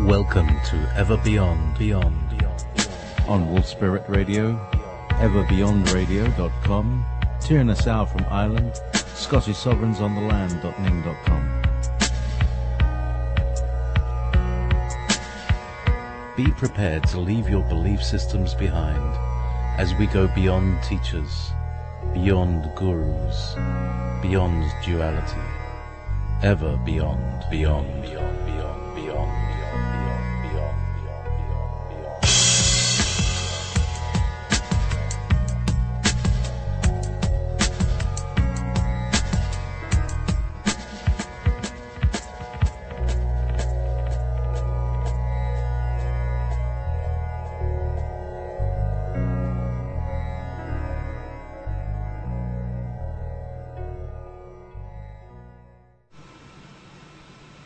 Welcome to Ever Beyond, on Wolf Spirit Radio, everbeyondradio.com, Tirna Sow from Ireland, Scottish Sovereigns on the Land.ning.com. Be prepared to leave your belief systems behind as we go beyond teachers, beyond gurus, beyond duality, ever beyond, beyond, beyond, beyond, beyond.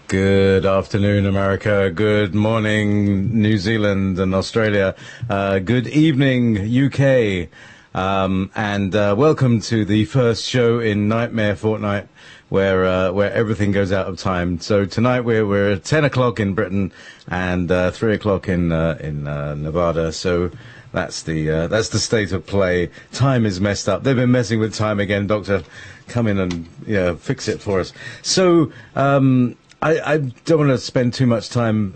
Good afternoon, America. Good morning, New Zealand and Australia. Good evening, UK. And welcome to the first show in Nightmare Fortnight, where everything goes out of time. So tonight we're at 10 o'clock in Britain and 3 o'clock in Nevada. So that's the state of play. Time is messed up. They've been messing with time again. Doctor, come in and fix it for us. So I don't want to spend too much time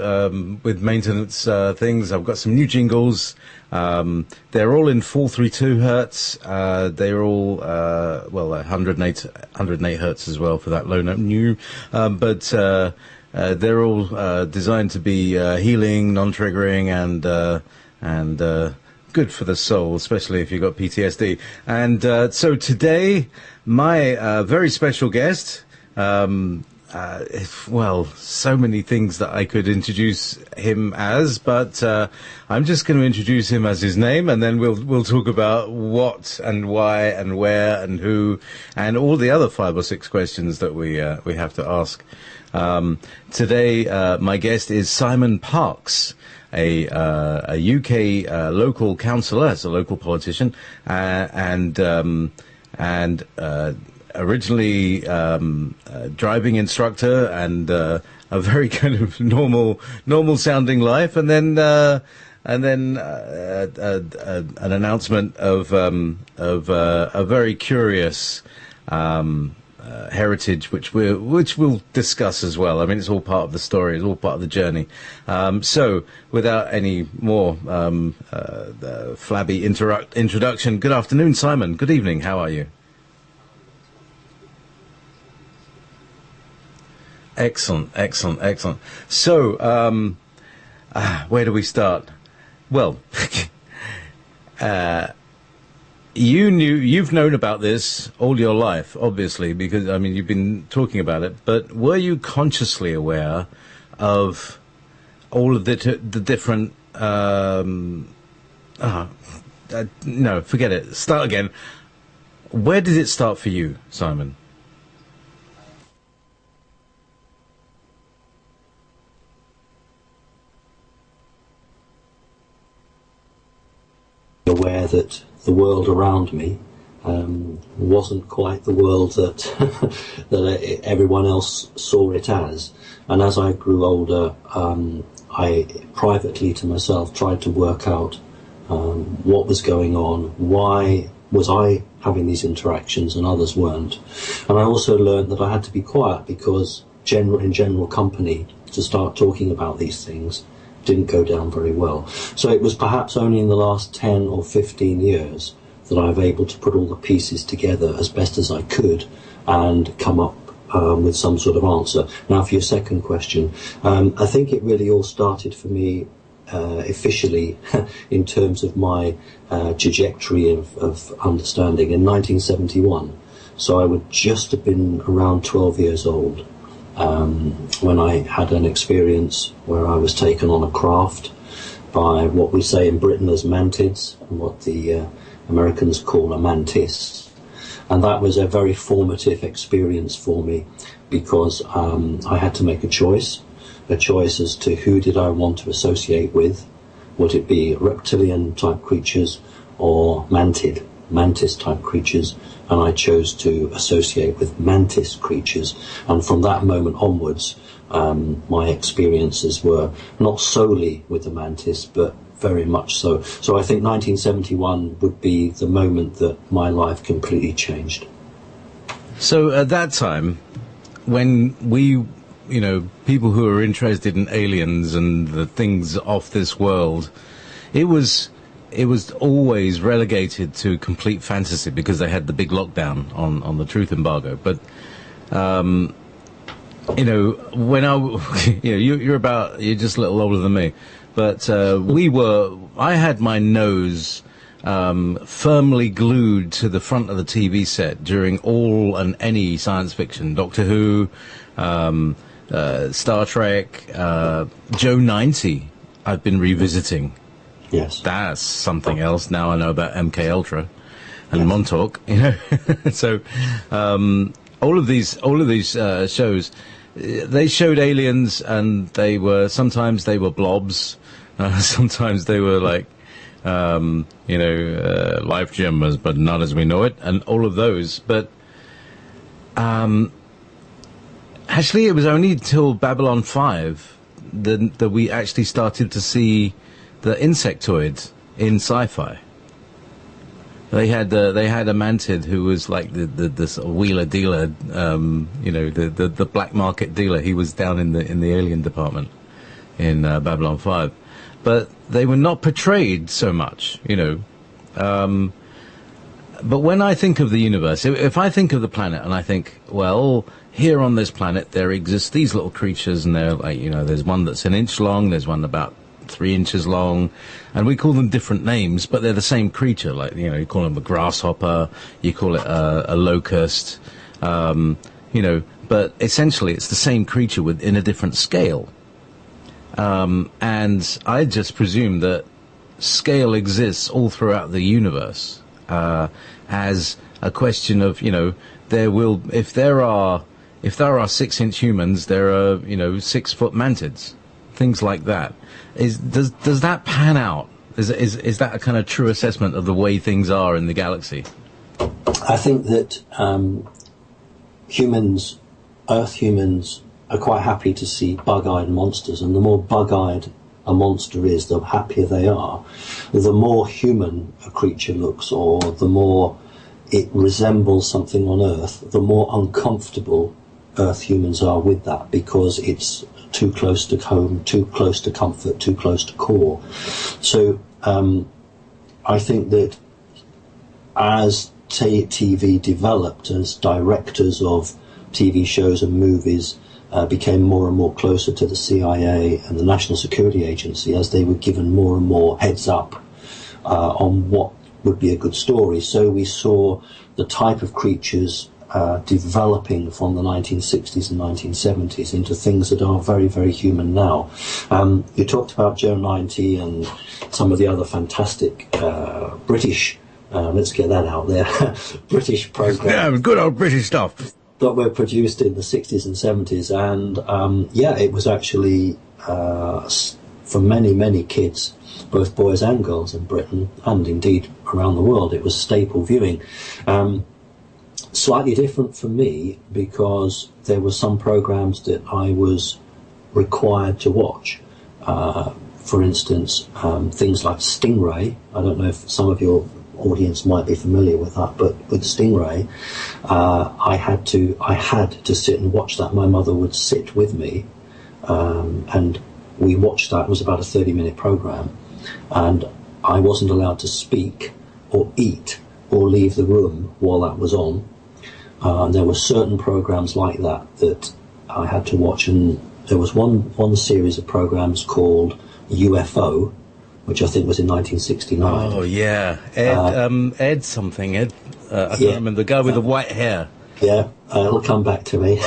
with maintenance things. I've got some new jingles. They're all in 432 hertz. They're all 108 hertz as well for that low note new. But they're all designed to be healing, non-triggering, and good for the soul, especially if you've got PTSD. And so today, my very special guest. So many things that I could introduce him as, but I'm just going to introduce him as his name, and then we'll talk about what and why and where and who, and all the other 5 or 6 questions that we have to ask. Today, my guest is Simon Parkes, a UK local councillor, as a local politician, and originally driving instructor and a very kind of normal sounding life, and then an announcement of a very curious heritage, which we'll discuss as well. I mean, it's all part of the story, it's all part of the journey. So without any more flabby introduction, good afternoon, Simon. Good evening. How are you? Excellent. So, where do we start? Well, you've known about this all your life, obviously, because, I mean, you've been talking about it, but were you consciously aware of all of the different, no, forget it. Start again. Where did it start for you, Simon? Aware that the world around me wasn't quite the world that that everyone else saw it as, and as I grew older, I privately to myself tried to work out what was going on, why was I having these interactions and others weren't, and I also learned that I had to be quiet because in general company to start talking about these things didn't go down very well. So it was perhaps only in the last 10 or 15 years that I was able to put all the pieces together as best as I could and come up with some sort of answer. Now, for your second question, I think it really all started for me officially in terms of my trajectory of understanding in 1971. So I would just have been around 12 years old. When I had an experience where I was taken on a craft by what we say in Britain as mantids and what the Americans call a mantis, and that was a very formative experience for me because I had to make a choice as to who did I want to associate with. Would it be reptilian type creatures or mantis type creatures? And I chose to associate with mantis creatures, and from that moment onwards my experiences were not solely with the mantis, but very much so. So I think 1971 would be the moment that my life completely changed. So at that time, when we, people who are interested in aliens and the things off this world, it was always relegated to complete fantasy because they had the big lockdown on the truth embargo. But when you're just a little older than me, but I had my nose firmly glued to the front of the TV set during all and any science fiction, Doctor Who, Star Trek, Joe 90. I've been revisiting. Yes, that's something else. Now I know about MK Ultra and Montauk. So all of these shows, they showed aliens, and sometimes they were blobs, sometimes they were like life gemmers, but not as we know it, and all of those. But actually, it was only until Babylon 5 that we actually started to see the insectoids in sci-fi. They had a Mantid who was like the sort of wheeler dealer, the black market dealer. He was down in the alien department in Babylon 5, but they were not portrayed so much, But when I think of the universe, if I think of the planet and I think, well, here on this planet there exist these little creatures, and they're like, there's one that's an inch long, there's one about 3 inches long, and we call them different names, but they're the same creature. Like, you call them a grasshopper, you call it a locust, but essentially it's the same creature in a different scale. And I just presume that scale exists all throughout the universe, as a question of, if there are 6-inch humans, there are, 6-foot mantids, things like that. Does that pan out? Is that a kind of true assessment of the way things are in the galaxy? I think that Earth humans, are quite happy to see bug-eyed monsters, and the more bug-eyed a monster is, the happier they are. The more human a creature looks, or the more it resembles something on Earth, the more uncomfortable Earth humans are with that, because it's too close to home, too close to comfort, too close to core. So I think that as TV developed, as directors of TV shows and movies became more and more closer to the CIA and the National Security Agency, as they were given more and more heads up on what would be a good story. So we saw the type of creatures developing from the 1960s and 1970s into things that are very, very human now. You talked about Joe 90 and some of the other fantastic British, let's get that out there, British programs. Yeah, good old British stuff. That were produced in the 60s and 70s, and it was actually for many, many kids, both boys and girls in Britain, and indeed around the world, it was staple viewing. Slightly different for me, because there were some programs that I was required to watch. For instance, things like Stingray. I don't know if some of your audience might be familiar with that, but with Stingray, I had to sit and watch that. My mother would sit with me, and we watched that. It was about a 30-minute program, and I wasn't allowed to speak or eat or leave the room while that was on. And there were certain programs like that I had to watch, and there was one series of programs called UFO, which I think was in 1969. Oh, yeah. Ed something. I can't remember. The guy with the white hair. Yeah, it'll come back to me.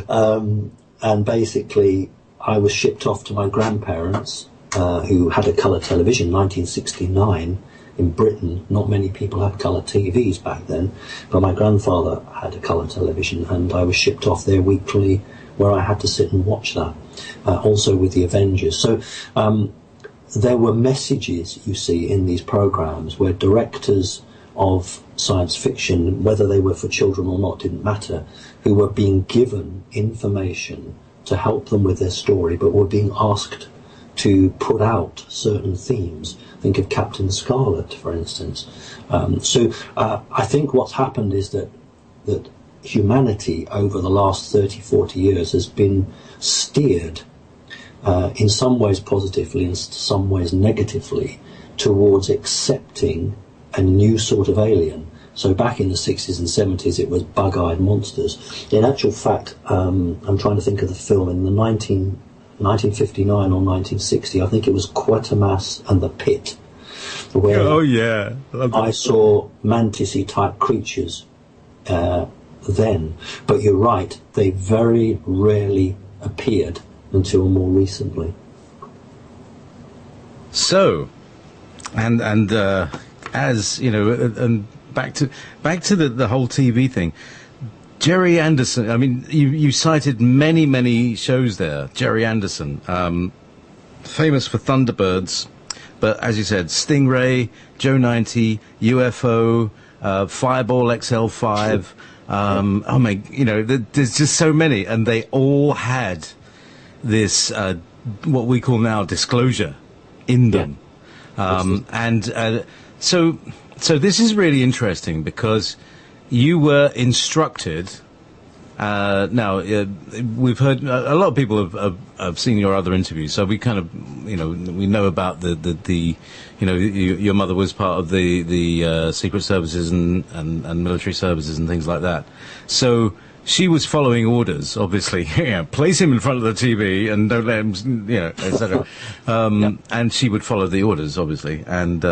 And basically, I was shipped off to my grandparents, who had a colour television, 1969, in Britain. Not many people had colour TVs back then, but my grandfather had a colour television, and I was shipped off there weekly, where I had to sit and watch that. Also with the Avengers. So, there were messages, you see, in these programs where directors of science fiction, whether they were for children or not, didn't matter, who were being given information to help them with their story, but were being asked to put out certain themes. Think of Captain Scarlet, for instance. I think what's happened is that humanity over the last 30, 40 years has been steered in some ways positively, in some ways negatively, towards accepting a new sort of alien. So back in the 60s and 70s, it was bug-eyed monsters. In actual fact, I'm trying to think of the film, in the 1959 or 1960, I think it was Quatermass and the Pit, where I saw mantis-y type creatures then. But you're right, they very rarely appeared until more recently. So, and as you know, and back to the whole TV thing. Jerry Anderson. I mean, you cited many shows there. Jerry Anderson, famous for Thunderbirds, but as you said, Stingray, Joe 90, UFO, Fireball XL5. Oh my, there's just so many, and they all had this what we call now disclosure in them. So this is really interesting because you were instructed. Now we've heard a lot of people have seen your other interviews, so we kind of we know about the your mother was part of the secret services and military services and things like that. So she was following orders, obviously. Place him in front of the TV and don't let him, etc. And she would follow the orders, obviously. And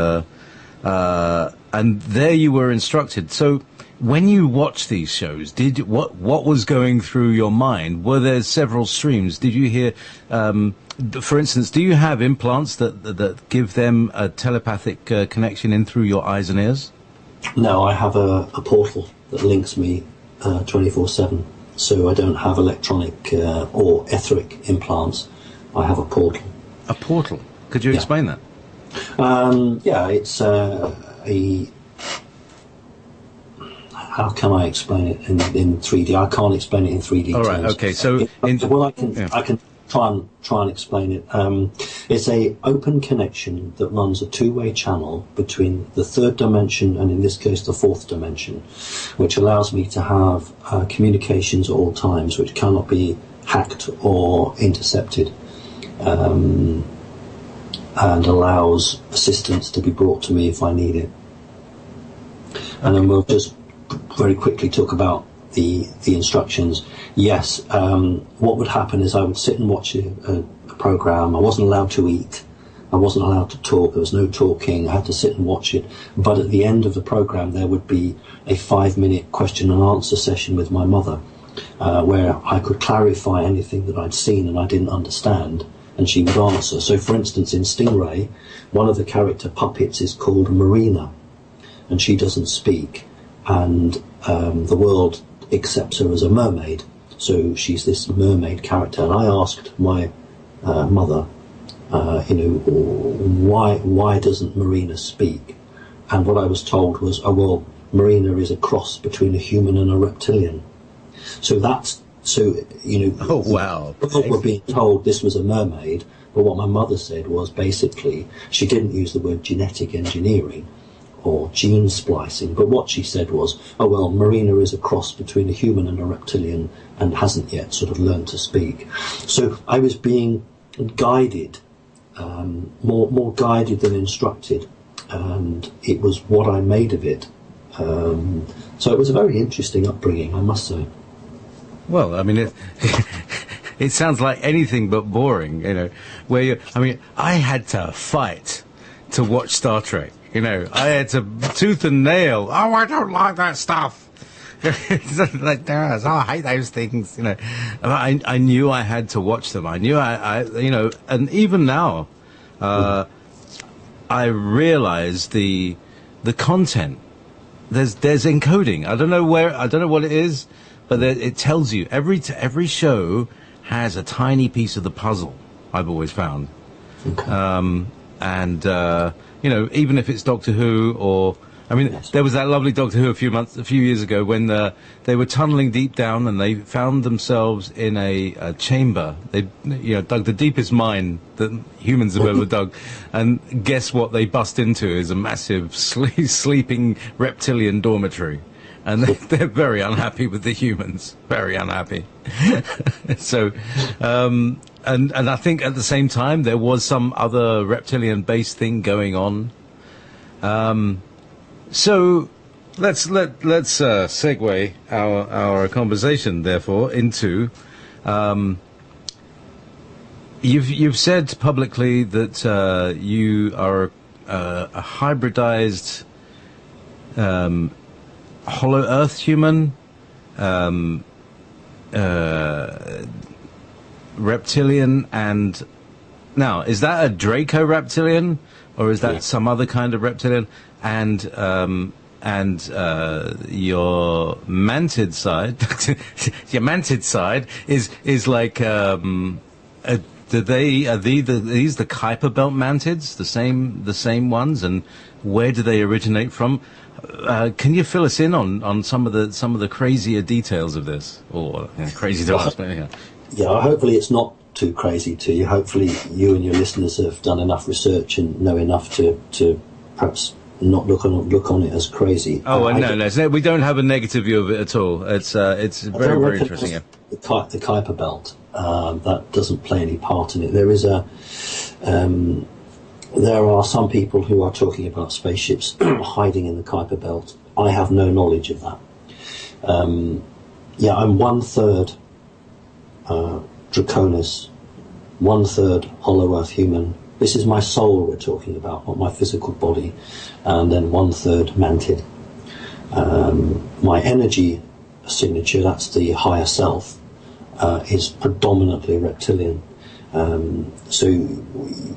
there you were instructed. So when you watch these shows, what was going through your mind? Were there several streams? Did you hear, for instance, do you have implants that give them a telepathic connection in through your eyes and ears? No, I have a portal that links me 24/7, so I don't have electronic or etheric implants. I have a portal. A portal? Could you explain that? It's how can I explain it in 3D? I can't explain it in 3D. All right. terms. Okay. So I can try and explain it. It's a open connection that runs a two-way channel between the third dimension and, in this case, the fourth dimension, which allows me to have communications at all times, which cannot be hacked or intercepted, and allows assistance to be brought to me if I need it. And then we'll just very quickly talk about the instructions. Yes, what would happen is I would sit and watch a program. I wasn't allowed to eat. I wasn't allowed to talk. There was no talking. I had to sit and watch it. But at the end of the program, there would be a 5-minute question and answer session with my mother, where I could clarify anything that I'd seen and I didn't understand, and she would answer. So, for instance, in Stingray, one of the character puppets is called Marina, and she doesn't speak, and the world accepts her as a mermaid. So she's this mermaid character, and I asked my mother, why doesn't Marina speak? And what I was told was, Marina is a cross between a human and a reptilian. So Oh wow! We're being told this was a mermaid, but what my mother said was basically she didn't use the word genetic engineering or gene splicing, but what she said was, Marina is a cross between a human and a reptilian and hasn't yet sort of learned to speak. So I was being guided, more guided than instructed, and it was what I made of it. So it was a very interesting upbringing, I must say. Well, I mean, it sounds like anything but boring, I had to fight to watch Star Trek. I had to tooth and nail. Oh, I don't like that stuff. Like, I hate those things. I knew I had to watch them. I knew and even now, I realize the content. There's encoding. I don't know what it is, but it tells you every show has a tiny piece of the puzzle. I've always found, Okay. even if it's Doctor Who or I mean, Yes. there was that lovely Doctor Who a few years ago when they were tunneling deep down and they found themselves in a chamber. They, dug the deepest mine that humans have ever dug, and guess what? They bust into is a massive sleeping reptilian dormitory, and they're very unhappy with the humans. Very unhappy. So, and I think at the same time there was some other reptilian-based thing going on. So let's segue our conversation, therefore, into you've said publicly that you are a hybridized hollow Earth human, reptilian, and now is that a Draco reptilian or is that some other kind of reptilian? And your Mantid side, your Mantid side is like, are these the Kuiper Belt Mantids, the same ones, and where do they originate from? Can you fill us in on some of the crazier details of this, or crazy to ask? Yeah, hopefully it's not too crazy to you. Hopefully you and your listeners have done enough research and know enough to perhaps not look on it as crazy. No, we don't have a negative view of it at all. It's very, very interesting. Yeah. The Kuiper Belt, that doesn't play any part in it. There are some people who are talking about spaceships hiding in the Kuiper Belt. I have no knowledge of that. I'm 1/3 Draconis, 1/3 Hollow Earth human. This is my soul we're talking about, not my physical body, and then 1/3 Mantid. My energy signature, that's the higher self, is predominantly reptilian. So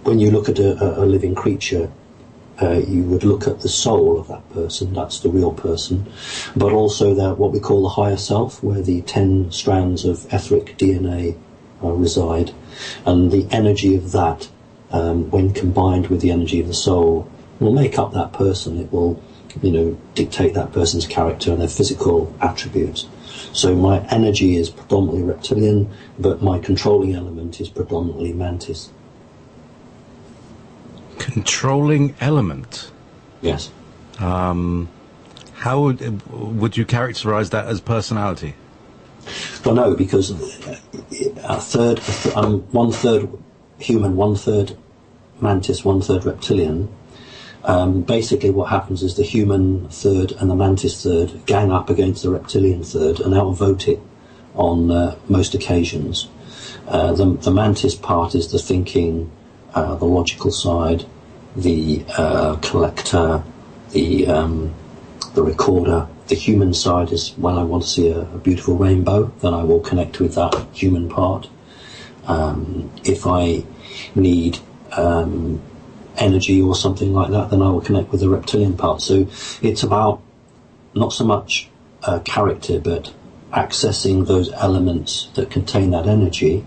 when you look at a living creature, you would look at the soul of that person, that's the real person, but also what we call the higher self, where the 10 strands of etheric DNA reside, and the energy of that, when combined with the energy of the soul, will make up that person. It will, dictate that person's character and their physical attributes. So my energy is predominantly reptilian, but my controlling element is predominantly mantis. Controlling element? Yes. How would you characterize that as personality? Well, no, because I'm 1/3 human, 1/3 mantis, 1/3 reptilian. Basically what happens is the human third and the mantis third gang up against the reptilian third and outvote it on most occasions. The mantis part is the thinking, the logical side, the collector, the recorder. The human side is when I want to see a beautiful rainbow, then I will connect with that human part. If I need energy or something like that, then I will connect with the reptilian part. So it's about not so much character, but accessing those elements that contain that energy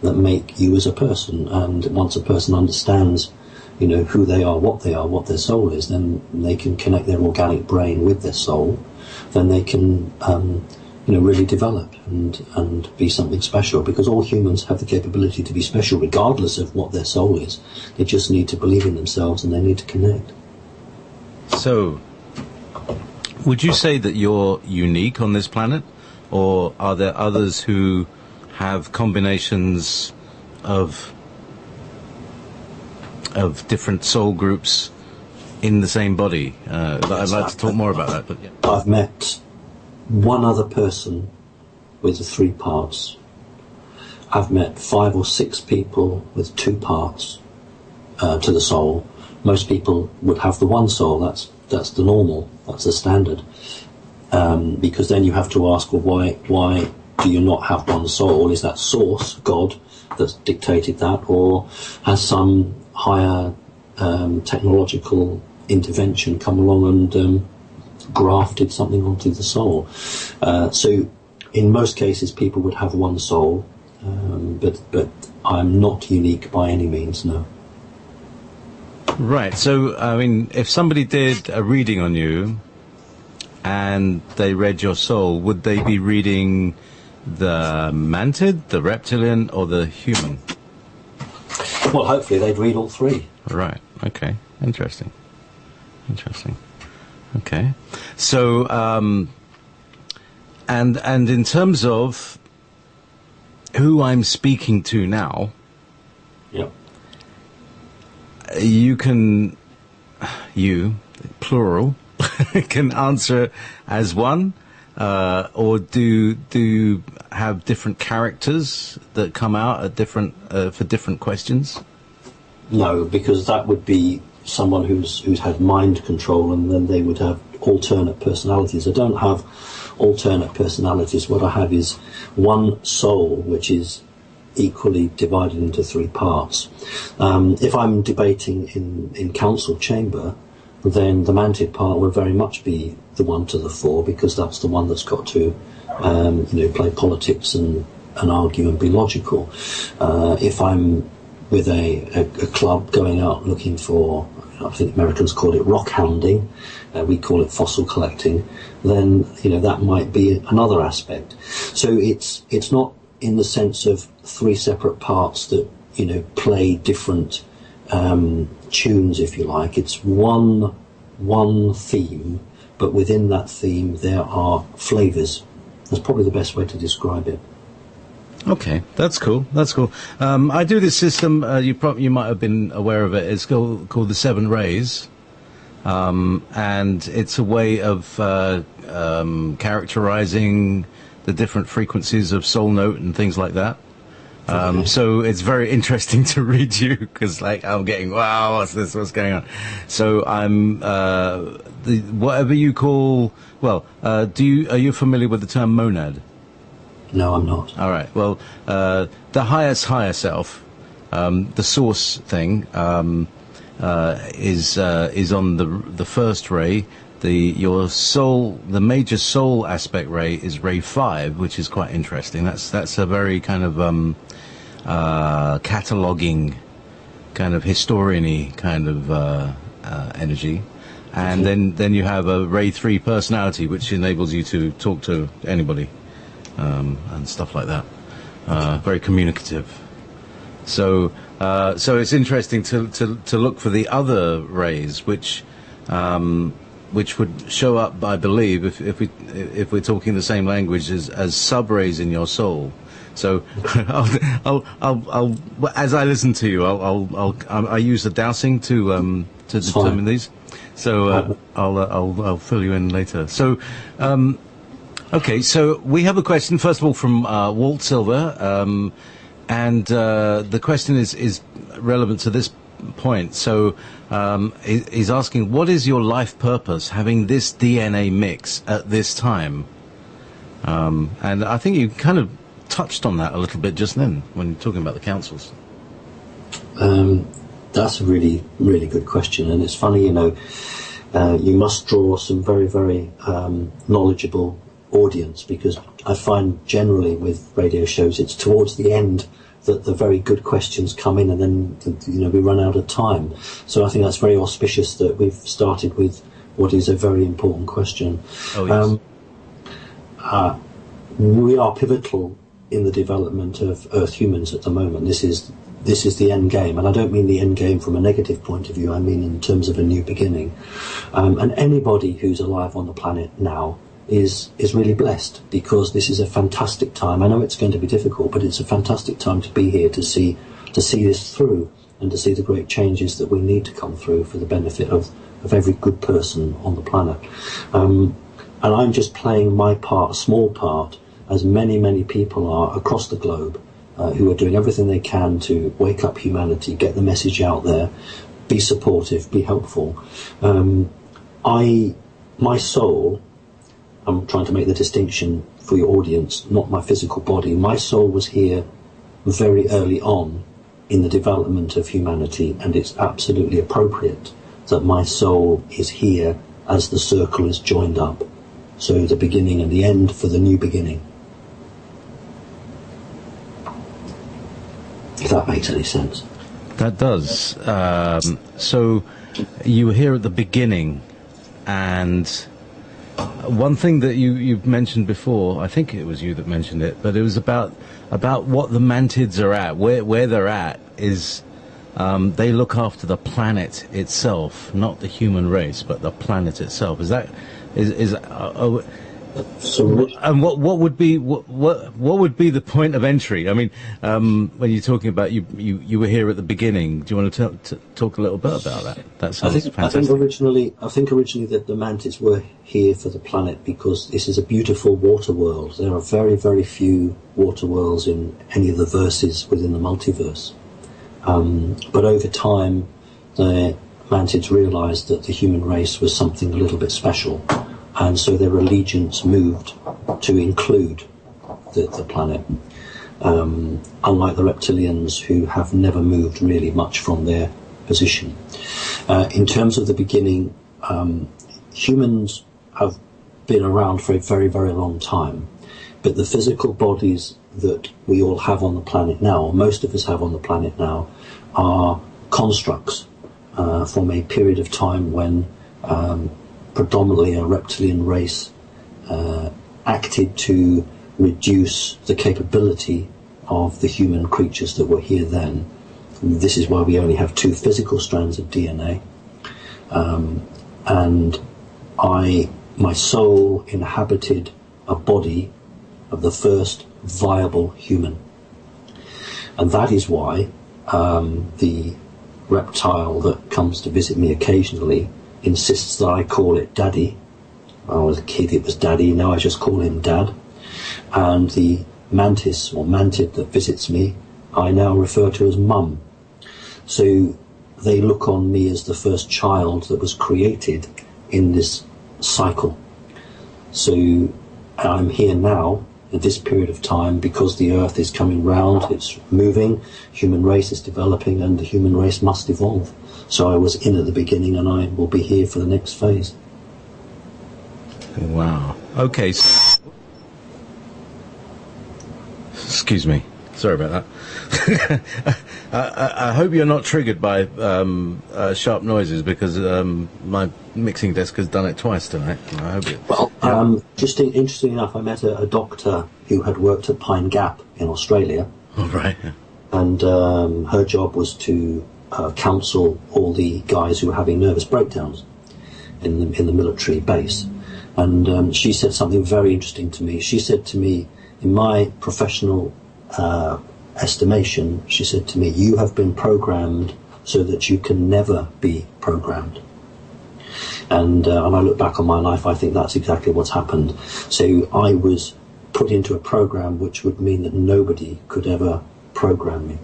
that make you as a person. And once a person understands, who they are, what their soul is, then they can connect their organic brain with their soul. Then they can, really develop and be something special, because all humans have the capability to be special regardless of what their soul is. They just need to believe in themselves and they need to connect. So, would you say that you're unique on this planet, or are there others who have combinations of different soul groups in the same body? I'd like to talk more about that. But yeah. I've met one other person with the 3 parts. I've met 5 or 6 people with 2 parts to the soul. Most people would have the one soul. That's the normal. That's the standard. Because then you have to ask, well, why do you not have one soul? Is that source, God, that's dictated that, or has some higher technological intervention come along and grafted something onto the soul? So in most cases people would have one soul, but I'm not unique by any means, no. Right. So, I mean, if somebody did a reading on you and they read your soul, would they be reading the Mantid, the Reptilian, or the human? Well, hopefully they'd read all three. Right. Okay. Interesting. Okay. So, and in terms of who I'm speaking to now, Yep. you, plural, can answer as one, or do have different characters that come out at different for different questions? No, because that would be someone who's had mind control, and then they would have alternate personalities. I don't have alternate personalities. What I have is one soul, which is equally divided into three parts. If I'm debating in council chamber, then the Mantid part will very much be the one to the fore, because that's the one that's got to play politics and argue and be logical. If I'm with a club going out looking for, I think Americans call it rock hounding, we call it fossil collecting, then that might be another aspect. So it's not in the sense of three separate parts that play different tunes, if you like. It's one theme, but within that theme there are flavours. That's probably the best way to describe it. Okay, that's cool. I do this system. You might have been aware of it. It's called the Seven Rays, and it's a way of characterizing the different frequencies of soul note and things like that. So it's very interesting to read you, because I'm getting, wow, what's this? What's going on? So I'm whatever you call. Well, are you familiar with the term monad? No, I'm not. All right. Well, the higher self, the source thing, is on the first ray. Your soul, the major soul aspect ray, is ray 5, which is quite interesting. That's a very kind of cataloging, kind of historian-y kind of energy. And then you have a ray 3 personality, which enables you to talk to anybody. And stuff like that, very communicative. So it's interesting to look for the other rays, which would show up, I believe, if we're talking the same language, as sub-rays in your soul. So I'll as I listen to you, I use the dowsing to determine these. So I'll fill you in later. So. Okay, so we have a question, first of all, from Walt Silver, and the question is relevant to this point. So he's asking, what is your life purpose having this DNA mix at this time? And I think you kind of touched on that a little bit just then when you're talking about the councils. That's a really, really good question, and it's funny, you must draw some very, very knowledgeable audience, because I find generally with radio shows it's towards the end that the very good questions come in, and then we run out of time. So I think that's very auspicious that we've started with what is a very important question. Oh, yes. We are pivotal in the development of Earth humans at the moment. This is the end game, and I don't mean the end game from a negative point of view. I mean in terms of a new beginning. And anybody who's alive on the planet now is really blessed, because this is a fantastic time. I know it's going to be difficult, but it's a fantastic time to be here to see this through, and to see the great changes that we need to come through for the benefit of every good person on the planet. And I'm just playing my part, a small part, as many people are across the globe, who are doing everything they can to wake up humanity, get the message out there, be supportive, be helpful. My soul, I'm trying to make the distinction for your audience, not my physical body. My soul was here very early on in the development of humanity, and it's absolutely appropriate that my soul is here as the circle is joined up. So the beginning and the end for the new beginning. If that makes any sense. That does. So you were here at the beginning, and one thing that you've mentioned before, I think it was you that mentioned it, but it was about what the Mantids are at, where they're at is they look after the planet itself, not the human race, but the planet itself. Is that So, and what would be what would be the point of entry? I mean, when you're talking about you were here at the beginning, do you want to talk a little bit about that? That sounds fantastic. I think originally that the Mantids were here for the planet because this is a beautiful water world. There are very, very few water worlds in any of the verses within the multiverse. But over time, the Mantids realised that the human race was something a little bit special. And so their allegiance moved to include the planet, unlike the Reptilians, who have never moved really much from their position. In terms of the beginning, humans have been around for a very, very long time, but the physical bodies that we all have on the planet now, or most of us have on the planet now, are constructs from a period of time when predominantly a reptilian race acted to reduce the capability of the human creatures that were here then. And this is why we only have 2 physical strands of DNA. And my soul inhabited a body of the first viable human. And that is why the reptile that comes to visit me occasionally insists that I call it Daddy. When I was a kid it was Daddy, now I just call him Dad. And the mantis or mantid that visits me, I now refer to as Mum. So they look on me as the first child that was created in this cycle. So I'm here now at this period of time because the earth is coming round, it's moving, human race is developing, and the human race must evolve. So I was in at the beginning and I will be here for the next phase. Wow. Okay. Excuse me. Sorry about that. I hope you're not triggered by sharp noises because my mixing desk has done it twice tonight. I hope it. Well, just interesting enough, I met a doctor who had worked at Pine Gap in Australia. Oh, right. And her job was to counsel all the guys who were having nervous breakdowns in the military base. And she said something very interesting to me. She said to me, in my professional estimation, she said to me, you have been programmed so that you can never be programmed. And when I look back on my life, I think that's exactly what's happened. So I was put into a program which would mean that nobody could ever program me.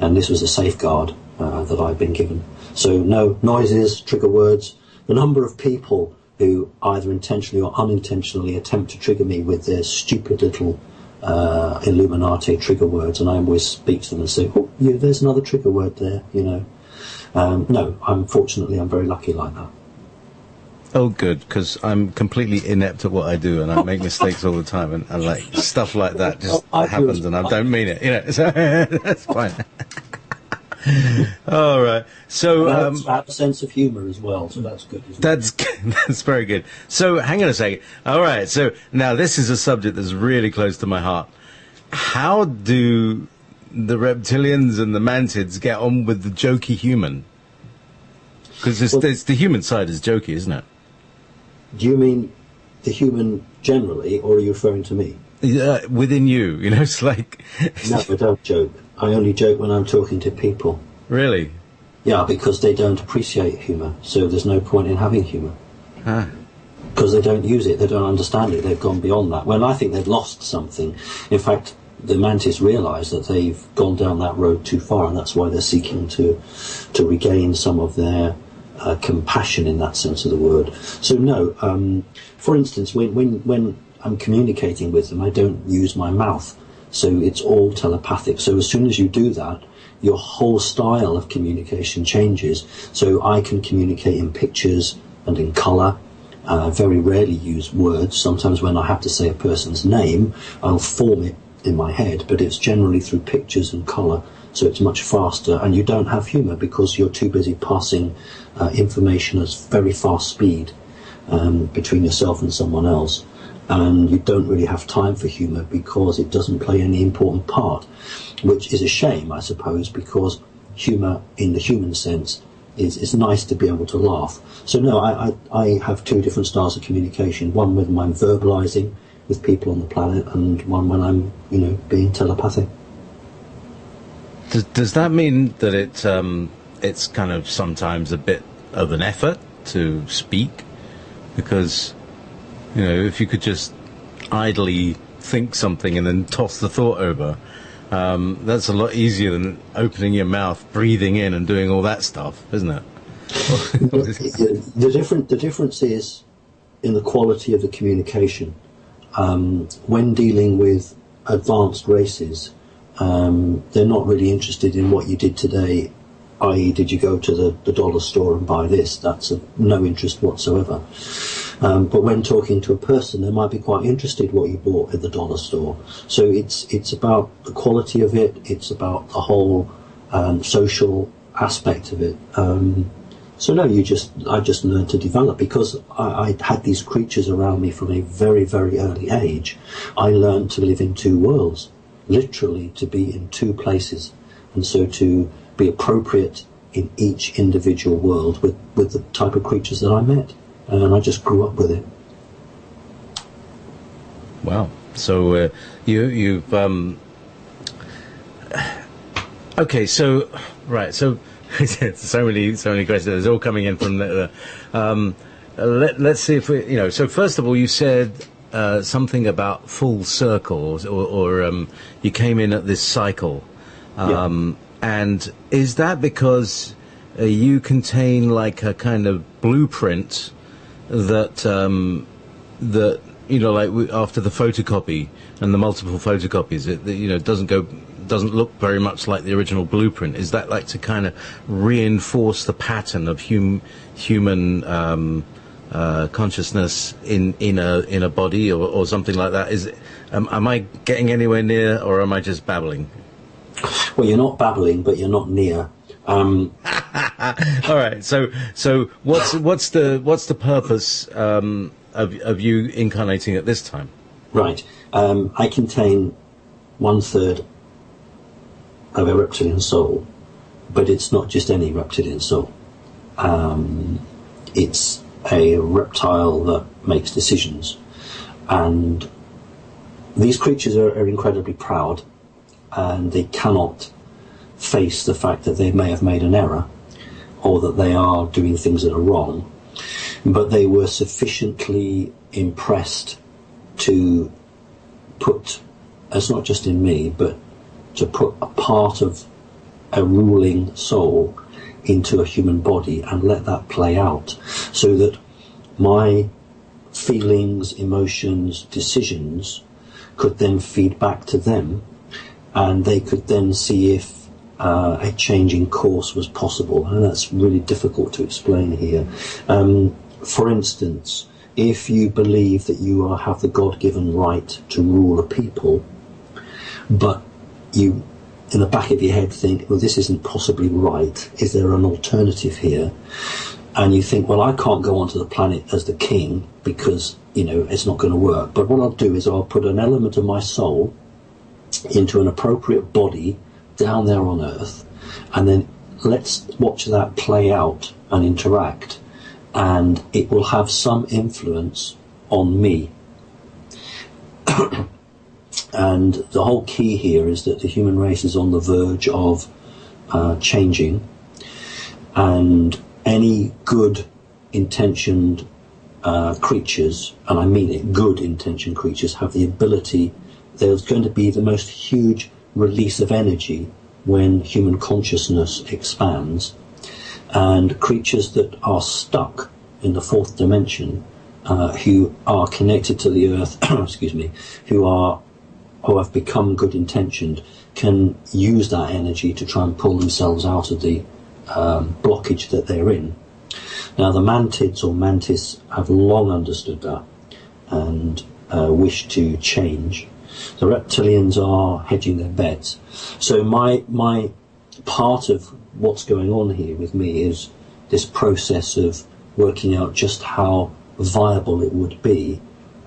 And this was a safeguard that I've been given. So no noises, trigger words. The number of people who either intentionally or unintentionally attempt to trigger me with their stupid little Illuminati trigger words, and I always speak to them and say, oh, yeah, there's another trigger word there, you know. No, I'm very lucky like that. Oh, good, because I'm completely inept at what I do, and I make mistakes all the time, and like stuff like that just happens, and I don't mean it, you know. So that's fine. All right. So I have a sense of humour as well, so that's good. That's very good. So hang on a second. All right. So now this is a subject that's really close to my heart. How do the reptilians and the mantids get on with the jokey human? Because the human side is jokey, isn't it? Do you mean the human generally, or are you referring to me? Within you, you know, it's like... No, I don't joke. I only joke when I'm talking to people. Really? Yeah, because they don't appreciate humour, so there's no point in having humour. Because they don't use it, they don't understand it, they've gone beyond that. Well, I think they've lost something. In fact, the mantis realise that they've gone down that road too far, and that's why they're seeking to regain some of their compassion in that sense of the word. So no, for instance, when I'm communicating with them, I don't use my mouth, so it's all telepathic. So as soon as you do that, your whole style of communication changes. So I can communicate in pictures and in colour. Very rarely use words. Sometimes when I have to say a person's name, I'll form it in my head, but it's generally through pictures and colour. so it's much faster, and you don't have humour because you're too busy passing information at very fast speed between yourself and someone else, and you don't really have time for humour because it doesn't play any important part, which is a shame, I suppose, because humour in the human sense is nice to be able to laugh. So no, I have two different styles of communication, one when I'm verbalising with people on the planet, and one when I'm, being telepathic. Does that mean that it's kind of sometimes a bit of an effort to speak? Because, if you could just idly think something and then toss the thought over, that's a lot easier than opening your mouth, breathing in and doing all that stuff, isn't it? The difference is in the quality of the communication. When dealing with advanced races, they're not really interested in what you did today, i.e. did you go to the dollar store and buy this? That's of no interest whatsoever. But when talking to a person, they might be quite interested what you bought at the dollar store. So it's about the quality of it, it's about the whole social aspect of it. So no, I just learned to develop because I had these creatures around me from a very, very early age. I learned to live in two worlds, literally to be in two places, and so to be appropriate in each individual world with the type of creatures that I met, and I just grew up with it. Wow. So you've okay. So right. So. so many questions. It's all coming in from the. Let's see if we. So first of all, you said something about full circles, or you came in at this cycle, and is that because you contain like a kind of blueprint that that like after the photocopy and the multiple photocopies, it doesn't look very much like the original blueprint. Is that like to kind of reinforce the pattern of human consciousness in a body or something like that? Is am I getting anywhere near, or am I just babbling? Well, you're not babbling, but you're not near. All right. So what's the purpose of you incarnating at this time? Right. I contain 1/3 of a reptilian soul, but it's not just any reptilian soul. It's a reptile that makes decisions, and these creatures are incredibly proud, and they cannot face the fact that they may have made an error or that they are doing things that are wrong, but they were sufficiently impressed to put, it's not just in me, but to put a part of a ruling soul into a human body and let that play out, so that my feelings, emotions, decisions could then feed back to them, and they could then see if a change in course was possible. And that's really difficult to explain here. For instance, if you believe that you have the God-given right to rule a people, but you, in the back of your head, think, well, this isn't possibly right. Is there an alternative here? And you think, well, I can't go onto the planet as the king because, it's not going to work. But what I'll do is I'll put an element of my soul into an appropriate body down there on Earth, and then let's watch that play out and interact, and it will have some influence on me. And the whole key here is that the human race is on the verge of changing, and any good intentioned creatures, and I mean it, good intentioned creatures, have the ability, there's going to be the most huge release of energy when human consciousness expands, and creatures that are stuck in the fourth dimension, who are connected to the earth, excuse me, who have become good intentioned, can use that energy to try and pull themselves out of the blockage that they're in. Now the Mantids or Mantis have long understood that and wish to change. The Reptilians are hedging their bets. So my part of what's going on here with me is this process of working out just how viable it would be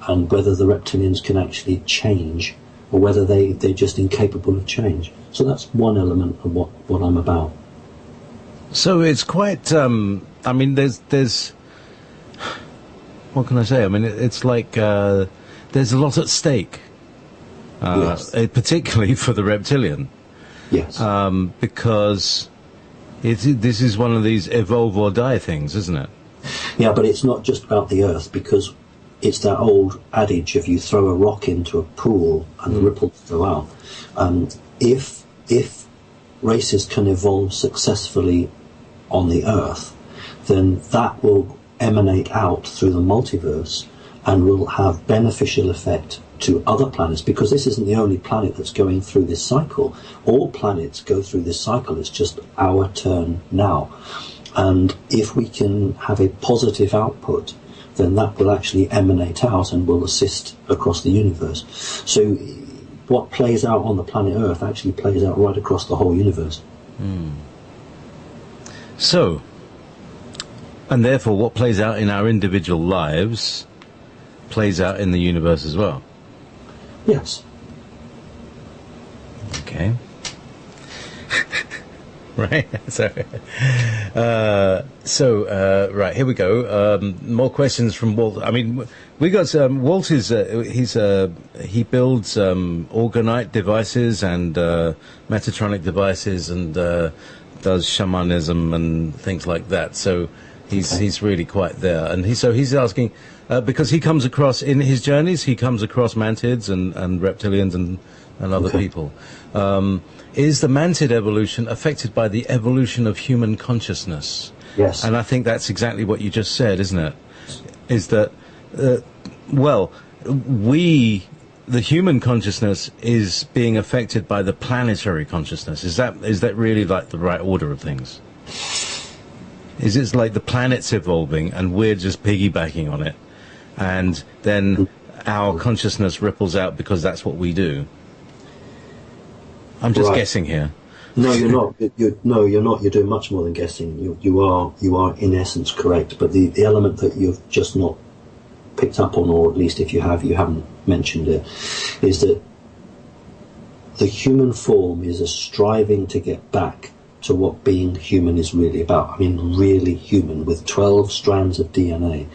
and whether the reptilians can actually change or whether they're just incapable of change. So that's one element of what I'm about. So it's quite, I mean, there's, what can I say? I mean, it's like there's a lot at stake, Yes. Particularly for the reptilian. Yes. Because this is one of these evolve or die things, isn't it? Yeah, but it's not just about the Earth, because it's that old adage of you throw a rock into a pool and the ripples go out. If races can evolve successfully on the Earth, then that will emanate out through the multiverse and will have beneficial effect to other planets, because this isn't the only planet that's going through this cycle. All planets go through this cycle. It's just our turn now. And if we can have a positive output, then that will actually emanate out and will assist across the universe. So what plays out on the planet Earth actually plays out right across the whole universe. So, and therefore what plays out in our individual lives plays out in the universe as well. Yes. Okay. Right. Right, here we go. More questions from Walt. I mean, we got Walt is he builds orgonite devices and Metatronic devices and does shamanism and things like that. So he's really quite there. And he's asking because he comes across in his journeys, he comes across mantids and reptilians and other people. Is the mantid evolution affected by the evolution of human consciousness? Yes. And I think that's exactly what you just said, isn't it? Is that, the human consciousness is being affected by the planetary consciousness. Is that really like the right order of things? Is it like the planet's evolving and we're just piggybacking on it? And then our consciousness ripples out because that's what we do? I'm just guessing here. No, you're not. You're not. You're doing much more than guessing. You are in essence correct. But the element that you've just not picked up on, or at least if you have, you haven't mentioned it, is that the human form is a striving to get back to what being human is really about. I mean, really human, with 12 strands of DNA.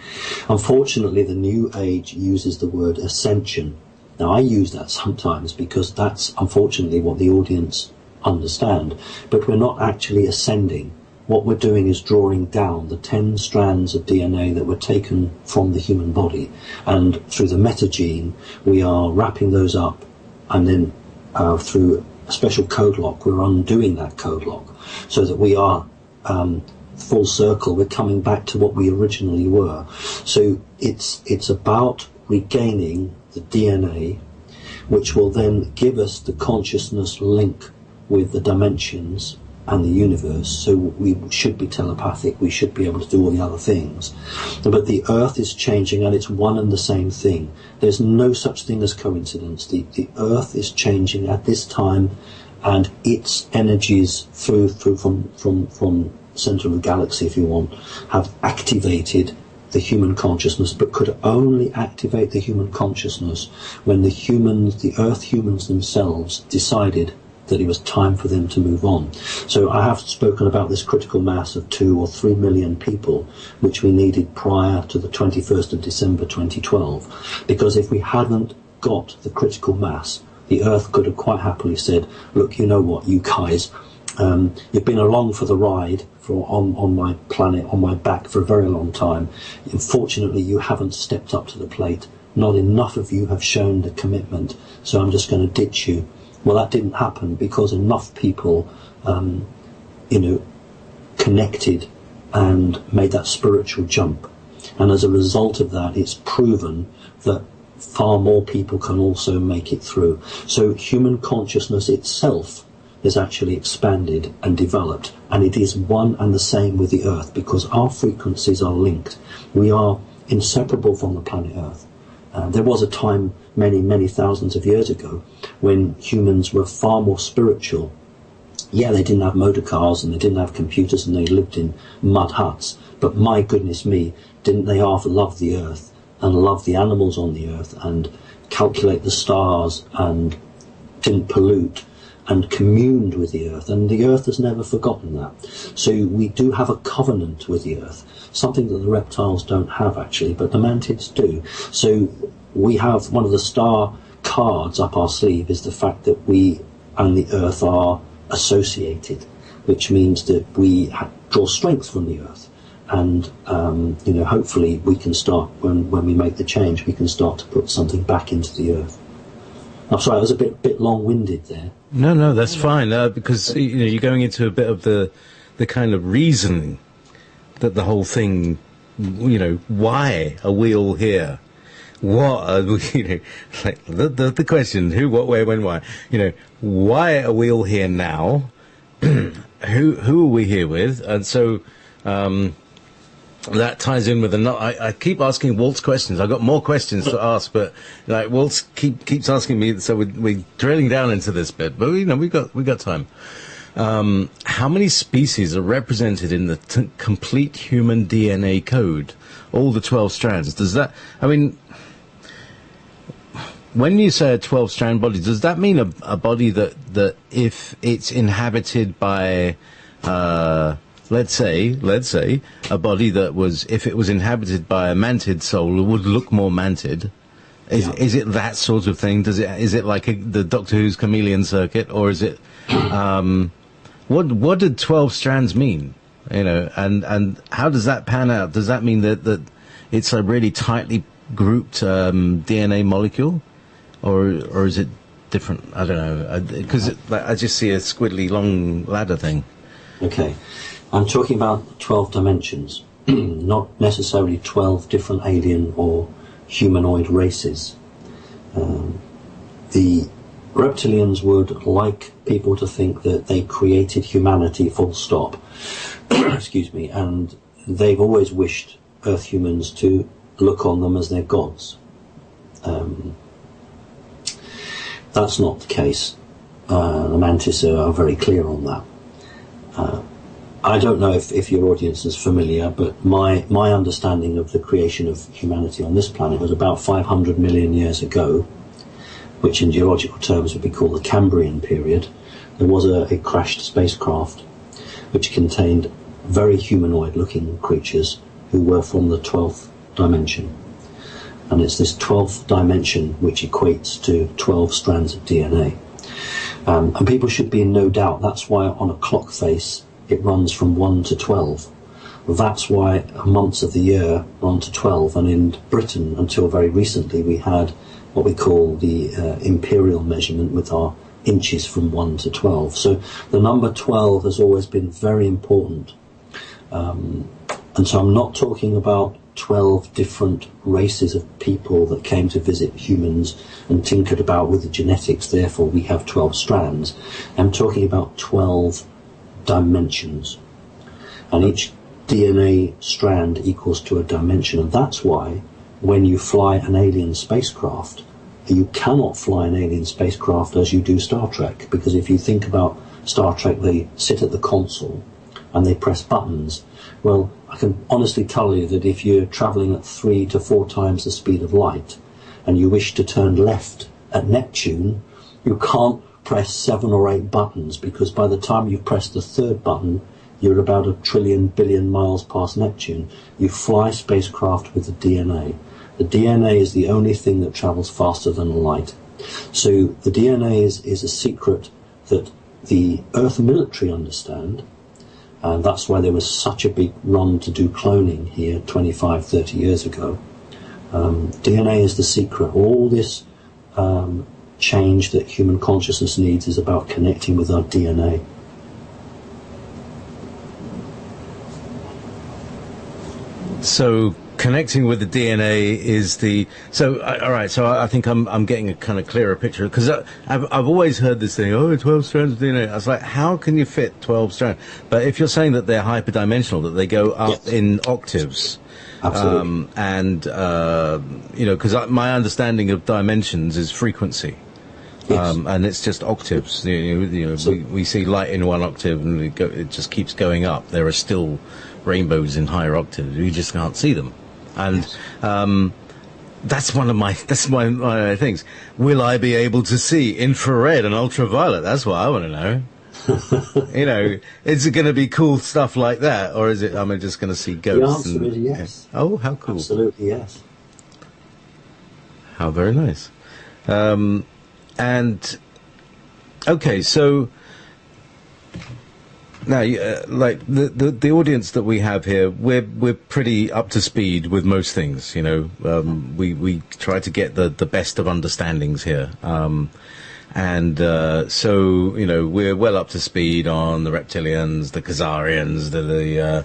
Unfortunately, the New Age uses the word ascension. Now, I use that sometimes because that's unfortunately what the audience understand, but we're not actually ascending. What we're doing is drawing down the 10 strands of DNA that were taken from the human body, and through the metagene we are wrapping those up, and then through a special code lock we're undoing that code lock, so that we are full circle, we're coming back to what we originally were. So it's about regaining the DNA, which will then give us the consciousness link with the dimensions and the universe. So we should be telepathic, we should be able to do all the other things. But the Earth is changing, and it's one and the same thing. There's no such thing as coincidence. The Earth is changing at this time, and its energies through from center of the galaxy, if you want, have activated the human consciousness, but could only activate the human consciousness when the Earth humans themselves decided that it was time for them to move on. So I have spoken about this critical mass of 2 or 3 million people, which we needed prior to the 21st of December 2012, because if we hadn't got the critical mass, the Earth could have quite happily said, look, you know what, you guys, you've been along for the ride on my planet, on my back for a very long time. Unfortunately, you haven't stepped up to the plate. Not enough of you have shown the commitment, so I'm just going to ditch you. Well, that didn't happen because enough people, connected and made that spiritual jump. And as a result of that, it's proven that far more people can also make it through. So human consciousness itself is actually expanded and developed, and it is one and the same with the Earth, because our frequencies are linked. We are inseparable from the planet Earth. There was a time many, many thousands of years ago when humans were far more spiritual, yeah, they didn't have motor cars and they didn't have computers and they lived in mud huts, but my goodness me, didn't they half love the earth and love the animals on the earth and calculate the stars and didn't pollute and communed with the earth, and the earth has never forgotten that. So we do have a covenant with the earth, something that the reptiles don't have actually, but the mantids do. So we have one of the star cards up our sleeve is the fact that we and the earth are associated, which means that we draw strength from the earth. And hopefully we can start, when we make the change, we can start to put something back into the earth. I'm sorry, I was a bit long-winded there. No, that's fine, because you're going into a bit of the kind of reasoning that the whole thing, why are we all here? What are we, like the question, who, what, where, when, why? Why are we all here now? Who are we here with? And so that ties in with I keep asking Walt's questions. I've got more questions to ask, but like Walt keeps asking me, so we're drilling down into this bit. But we got time. How many species are represented in the complete human DNA code? All the 12 strands. Does that? I mean, when you say a 12-strand body, does that mean a body that if it's inhabited by let's say a body that was, if it was inhabited by a mantid soul, would look more mantid? Is it that sort of thing? Is it like the Doctor Who's chameleon circuit, or is it what did 12 strands mean? And how does that pan out? Does that mean that it's a really tightly grouped DNA molecule, or is it different? I don't know, because I just see a squiddly long ladder thing. Okay. I'm talking about 12 dimensions, not necessarily 12 different alien or humanoid races. The reptilians would like people to think that they created humanity full stop. Excuse me. And they've always wished Earth humans to look on them as their gods. That's not the case. The mantis are very clear on that. I don't know if your audience is familiar, but my understanding of the creation of humanity on this planet was about 500 million years ago, which in geological terms would be called the Cambrian period. There was a crashed spacecraft which contained very humanoid-looking creatures who were from the 12th dimension. And it's this 12th dimension which equates to 12 strands of DNA. And people should be in no doubt. That's why on a clock face it runs from 1 to 12. That's why months of the year run to 12. And in Britain, until very recently, we had what we call the imperial measurement with our inches from 1 to 12. So the number 12 has always been very important. And so I'm not talking about 12 different races of people that came to visit humans and tinkered about with the genetics, therefore we have 12 strands. I'm talking about 12 dimensions, and each DNA strand equals to a dimension. And that's why when you fly an alien spacecraft, you cannot fly an alien spacecraft as you do Star Trek, because if you think about Star Trek, they sit at the console and they press buttons. Well, I can honestly tell you that if you're travelling at 3 to 4 times the speed of light and you wish to turn left at Neptune, you can't press 7 or 8 buttons, because by the time you've pressed the 3rd button, you're about 1 trillion billion miles past Neptune. You fly spacecraft with the DNA. The DNA is the only thing that travels faster than light. So the DNA is a secret that the Earth military understand, and that's why there was such a big run to do cloning here 25, 30 years ago. DNA is the secret. All this change that human consciousness needs is about connecting with our DNA. So connecting with the DNA is the all right. So I think I'm getting a kind of clearer picture, because I've always heard this thing. 12 strands of DNA. I was like, how can you fit 12 strands? But if you're saying that they're hyperdimensional, that they go up Yes. in octaves. Absolutely. Because my understanding of dimensions is frequency. Yes. And it's just octaves. So- We see light in one octave, and it just keeps going up. There are still rainbows in higher octaves. We just can't see them, and that's one of my things. Will I be able to see infrared and ultraviolet? That's what I want to know. Is it going to be cool stuff like that, or is it? Am I just going to see ghosts? The answer is yes. Oh, how cool! Absolutely yes. How very nice. And okay, so now, like the audience that we have here, we're pretty up to speed with most things. We try to get the best of understandings here. So we're well up to speed on the Reptilians, the Khazarians, the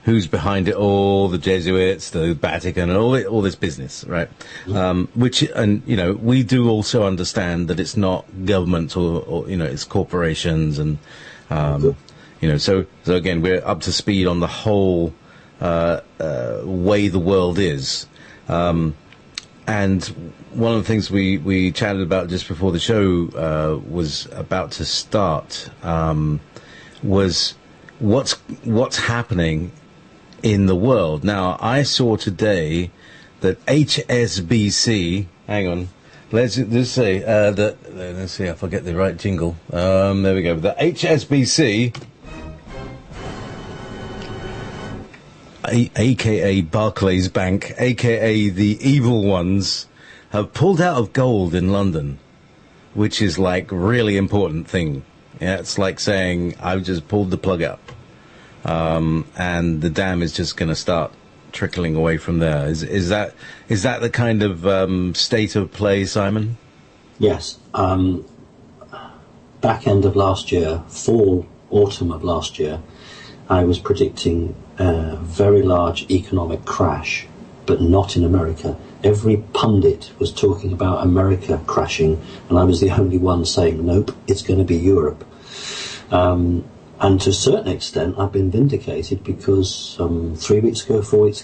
who's behind it all, the Jesuits, the Vatican, and all this business, right? We do also understand that it's not government or it's corporations and so again we're up to speed on the whole way the world is. And one of the things we chatted about just before the show was about to start was what's happening in the world. Now, I saw today that HSBC. Hang on, let's just say that. Let's see if I get the right jingle. There we go. The HSBC. AKA Barclays Bank, AKA the evil ones, have pulled out of gold in London, which is like really important thing. Yeah, it's like saying I've just pulled the plug up, and the dam is just going to start trickling away from there. Is that the kind of state of play, Simon? Yes. Back end of last year, autumn of last year, I was predicting a very large economic crash, but not in America. Every pundit was talking about America crashing, and I was the only one saying, nope, it's going to be Europe. And to a certain extent, I've been vindicated because 4 weeks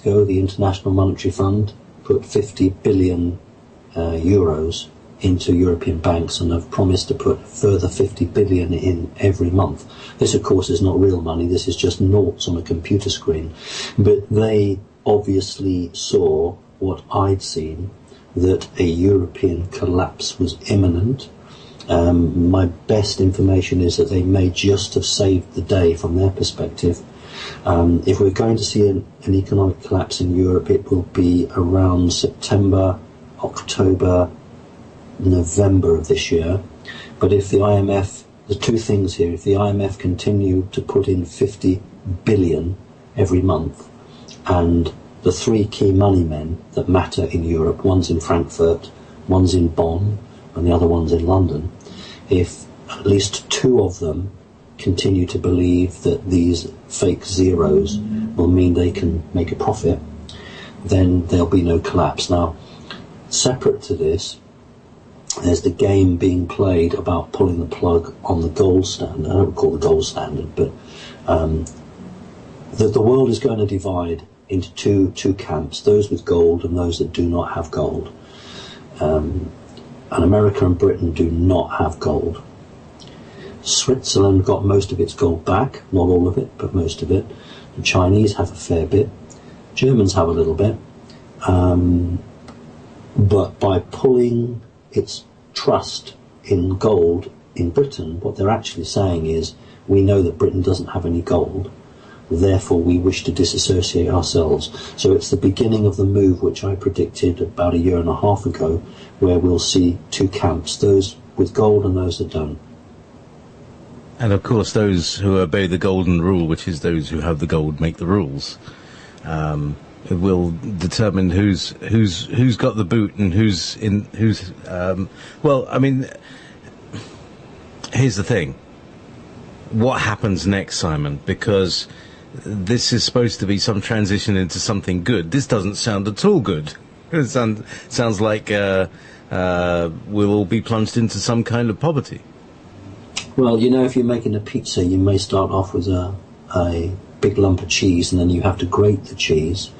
ago, the International Monetary Fund put 50 billion euros into European banks and have promised to put further 50 billion in every month. This, of course, is not real money. This is just noughts on a computer screen. But they obviously saw what I'd seen, that a European collapse was imminent. My best information is that they may just have saved the day from their perspective. If we're going to see an economic collapse in Europe, it will be around September, October, November of this year. But if the IMF, there's two things here. If the IMF continue to put in 50 billion every month, and the three key money men that matter in Europe, one's in Frankfurt, one's in Bonn, and the other one's in London, if at least two of them continue to believe that these fake zeros will mean they can make a profit, then there'll be no collapse. Now, separate to this, there's the game being played about pulling the plug on the gold standard. I don't call it the gold standard, but the world is going to divide into two camps, those with gold and those that do not have gold. And America and Britain do not have gold. Switzerland got most of its gold back, not all of it, but most of it. The Chinese have a fair bit. Germans have a little bit. But by pulling its trust in gold in Britain, what they're actually saying is, we know that Britain doesn't have any gold, therefore we wish to disassociate ourselves. So it's the beginning of the move which I predicted about a year and a half ago, where we'll see two camps, those with gold and those that don't. And of course those who obey the golden rule, which is those who have the gold make the rules, it will determine who's got the boot and who's well, I mean, here's the thing. What happens next, Simon? Because this is supposed to be some transition into something good. This doesn't sound at all good. It sounds like we'll all be plunged into some kind of poverty. Well, you know, if you're making a pizza, you may start off with a big lump of cheese, and then you have to grate the cheese.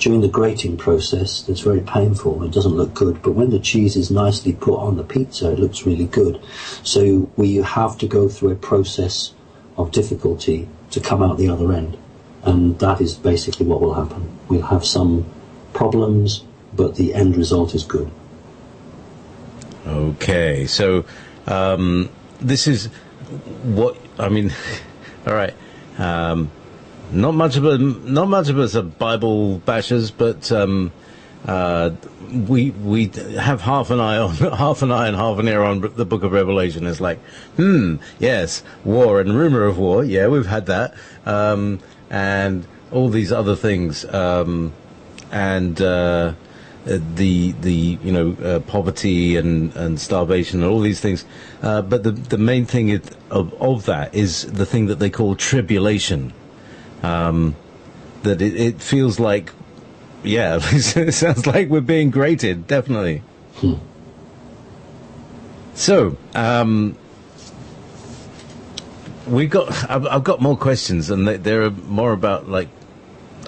during the grating process, it's very painful. It doesn't look good. But when the cheese is nicely put on the pizza, it looks really good. So we have to go through a process of difficulty to come out the other end. And that is basically what will happen. We'll have some problems, but the end result is good. Okay, so this is what I mean. All right, not much of us are Bible bashers, but we have half an eye and half an ear on the Book of Revelation. It's like, yes, war and rumor of war. Yeah, we've had that, and all these other things, the poverty and starvation and all these things, but the main thing of that is the thing that they call tribulation. That it feels like, yeah, it sounds like we're being grated, definitely. So I've got more questions, and there are more about like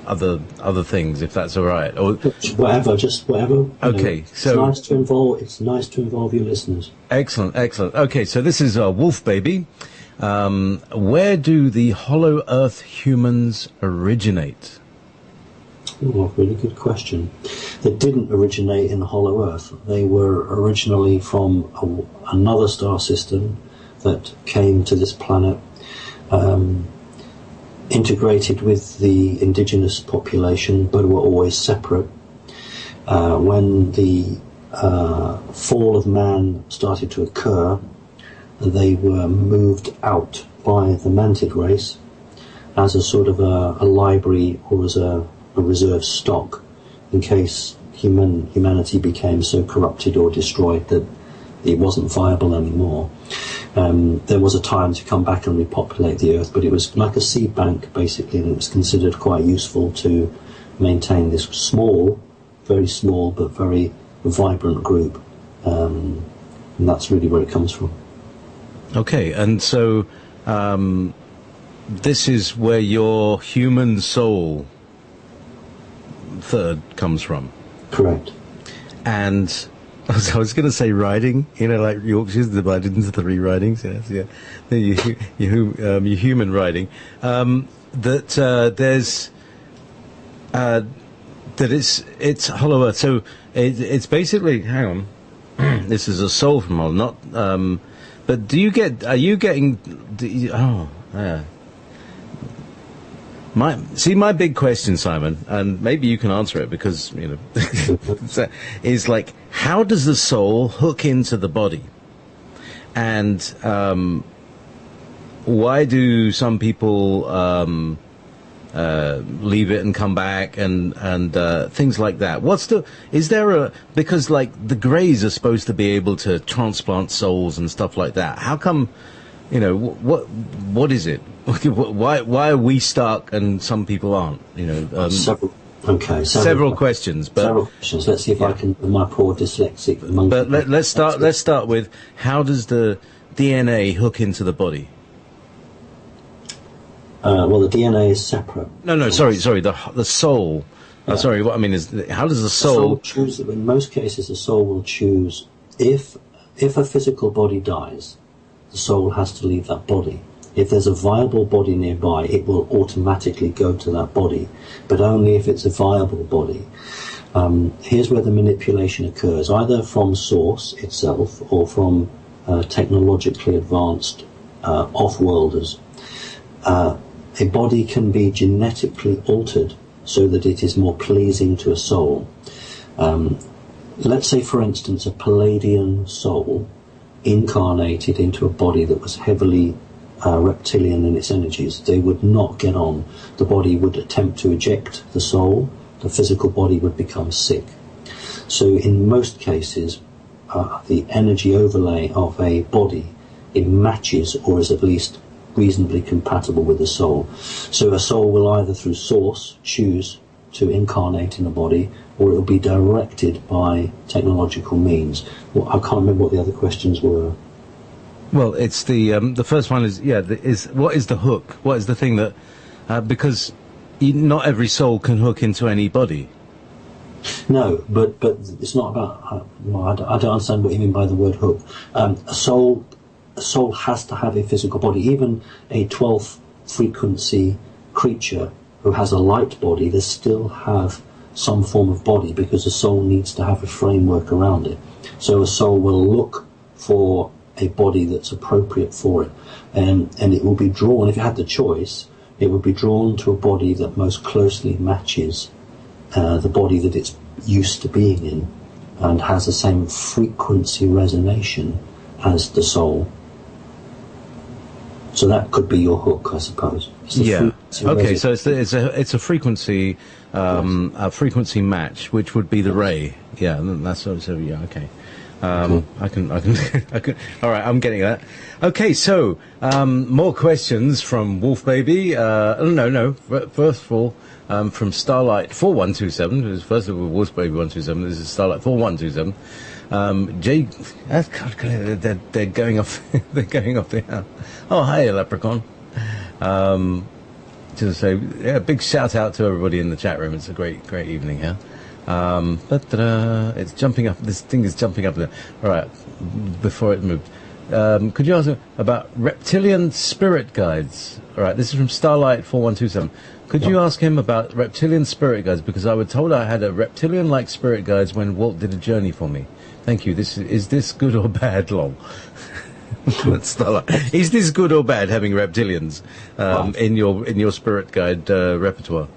other things, if that's all right. Or whatever. Okay, so it's nice to involve your listeners. Excellent. Okay, so this is Wolf Baby. Where do the Hollow Earth humans originate? Oh, really good question. They didn't originate in the Hollow Earth. They were originally from another star system that came to this planet, integrated with the indigenous population, but were always separate. When the fall of man started to occur, they were moved out by the Mantid race as a sort of a library, or as a reserve stock, in case humanity became so corrupted or destroyed that it wasn't viable anymore. There was a time to come back and repopulate the earth, but it was like a seed bank basically, and it was considered quite useful to maintain this small, very small but very vibrant group, and that's really where it comes from. Okay, and so this is where your human soul third comes from. Correct. And I was going to say riding, like Yorkshire's divided into 3 ridings. Yes, yeah, your human riding. That there's that it's Hollow Earth. So it's basically, hang on, this is a soul from Hollow, not. But are you getting? Yeah. My big question, Simon, and maybe you can answer it, because is like, how does the soul hook into the body, and why do some people leave it and come back, and things like that? Because like the Greys are supposed to be able to transplant souls and stuff like that. How come? What is it? Why are we stuck and some people aren't? Several questions. But several questions. Let's see if I can, with my poor dyslexic monkey. But let's start with, how does the DNA hook into the body? Well, the DNA is separate. No. Sorry. The soul. Yeah. Sorry. What I mean is, how does the soul choose? In most cases, the soul will choose if a physical body dies. The soul has to leave that body. If there's a viable body nearby, it will automatically go to that body, but only if it's a viable body. Here's where the manipulation occurs, either from source itself or from technologically advanced off-worlders. A body can be genetically altered so that it is more pleasing to a soul. Let's say, for instance, a Palladian soul incarnated into a body that was heavily reptilian in its energies. They would not get on. The body would attempt to eject the soul. The physical body would become sick. So in most cases, the energy overlay of a body, it matches, or is at least reasonably compatible with the soul. So a soul will either through source choose to incarnate in a body, or it will be directed by technological means. Well, I can't remember what the other questions were. Well, it's the first one is what is the hook? What is the thing that because not every soul can hook into any body. No, but it's not about. Well, I don't understand what you mean by the word hook. A soul has to have a physical body. Even a 12th frequency creature who has a light body, they still have some form of body, because the soul needs to have a framework around it. So a soul will look for a body that's appropriate for it, and it will be drawn. If it had the choice, it would be drawn to a body that most closely matches the body that it's used to being in, and has the same frequency resonation as the soul. So that could be your hook, I suppose. Yeah. Okay. So it's a frequency a frequency match, which would be the ray. Yeah. That's so. Yeah. Okay. I can. All right. I'm getting that. Okay. So more questions from Wolf Baby. No. First of all, from Starlight 4127. First of all, Wolf Baby 127. This is Starlight 4127. Jay, God, they're going off. They're going off the. Oh, hi, Leprechaun. To say, yeah, big shout out to everybody in the chat room. It's a great evening here. But it's jumping up. This thing is jumping up there. All right, before it moved. Could you ask him about reptilian spirit guides? All right, this is from Starlight 4127. Could you ask him about reptilian spirit guides? Because I was told I had a reptilian-like spirit guides when Walt did a journey for me. Thank you. Is this good or bad, lol? Is this good or bad, having reptilians in your spirit guide repertoire?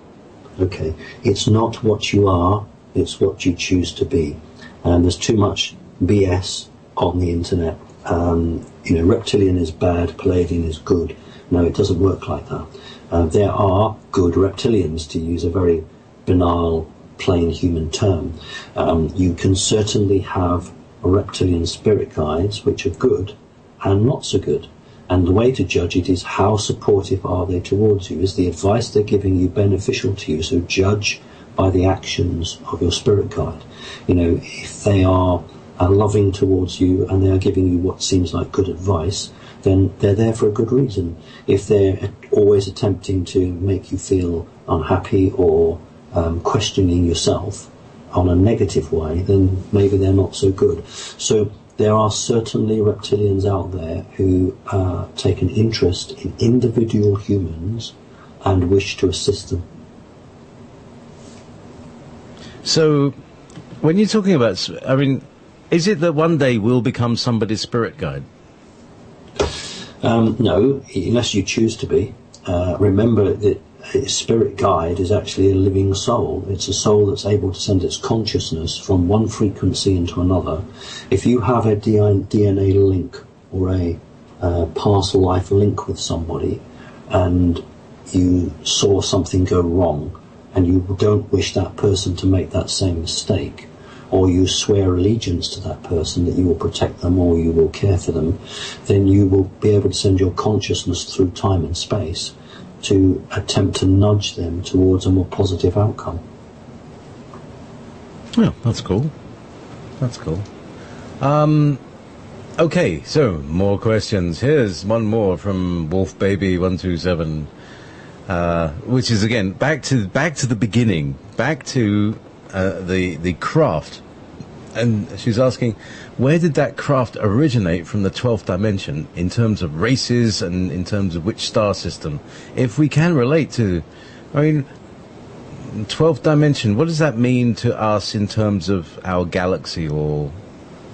Okay, it's not what you are; it's what you choose to be. And there's too much BS on the internet. Reptilian is bad, Palladian is good. No, it doesn't work like that. There are good reptilians, to use a very banal, plain human term. You can certainly have reptilian spirit guides which are good and not so good. And the way to judge it is, how supportive are they towards you? Is the advice they're giving you beneficial to you? So judge by the actions of your spirit guide. If they are loving towards you and they are giving you what seems like good advice, then they're there for a good reason. If they're always attempting to make you feel unhappy or questioning yourself on a negative way, then maybe they're not so good. So there are certainly reptilians out there who take an interest in individual humans and wish to assist them. So when you're talking about, is it that one day we'll become somebody's spirit guide? No, unless you choose to be. Remember that a spirit guide is actually a living soul. It's a soul that's able to send its consciousness from one frequency into another. If you have a DNA link or a past life link with somebody, and you saw something go wrong, and you don't wish that person to make that same mistake, or you swear allegiance to that person, that you will protect them or you will care for them, then you will be able to send your consciousness through time and space to attempt to nudge them towards a more positive outcome. Yeah, that's cool. That's cool. Okay, so more questions. Here's one more from Wolf Baby 127, which is again back to the beginning, back to the craft, and she's asking, where did that craft originate from the 12th dimension in terms of races and in terms of which star system? If we can relate to, 12th dimension, what does that mean to us in terms of our galaxy, or,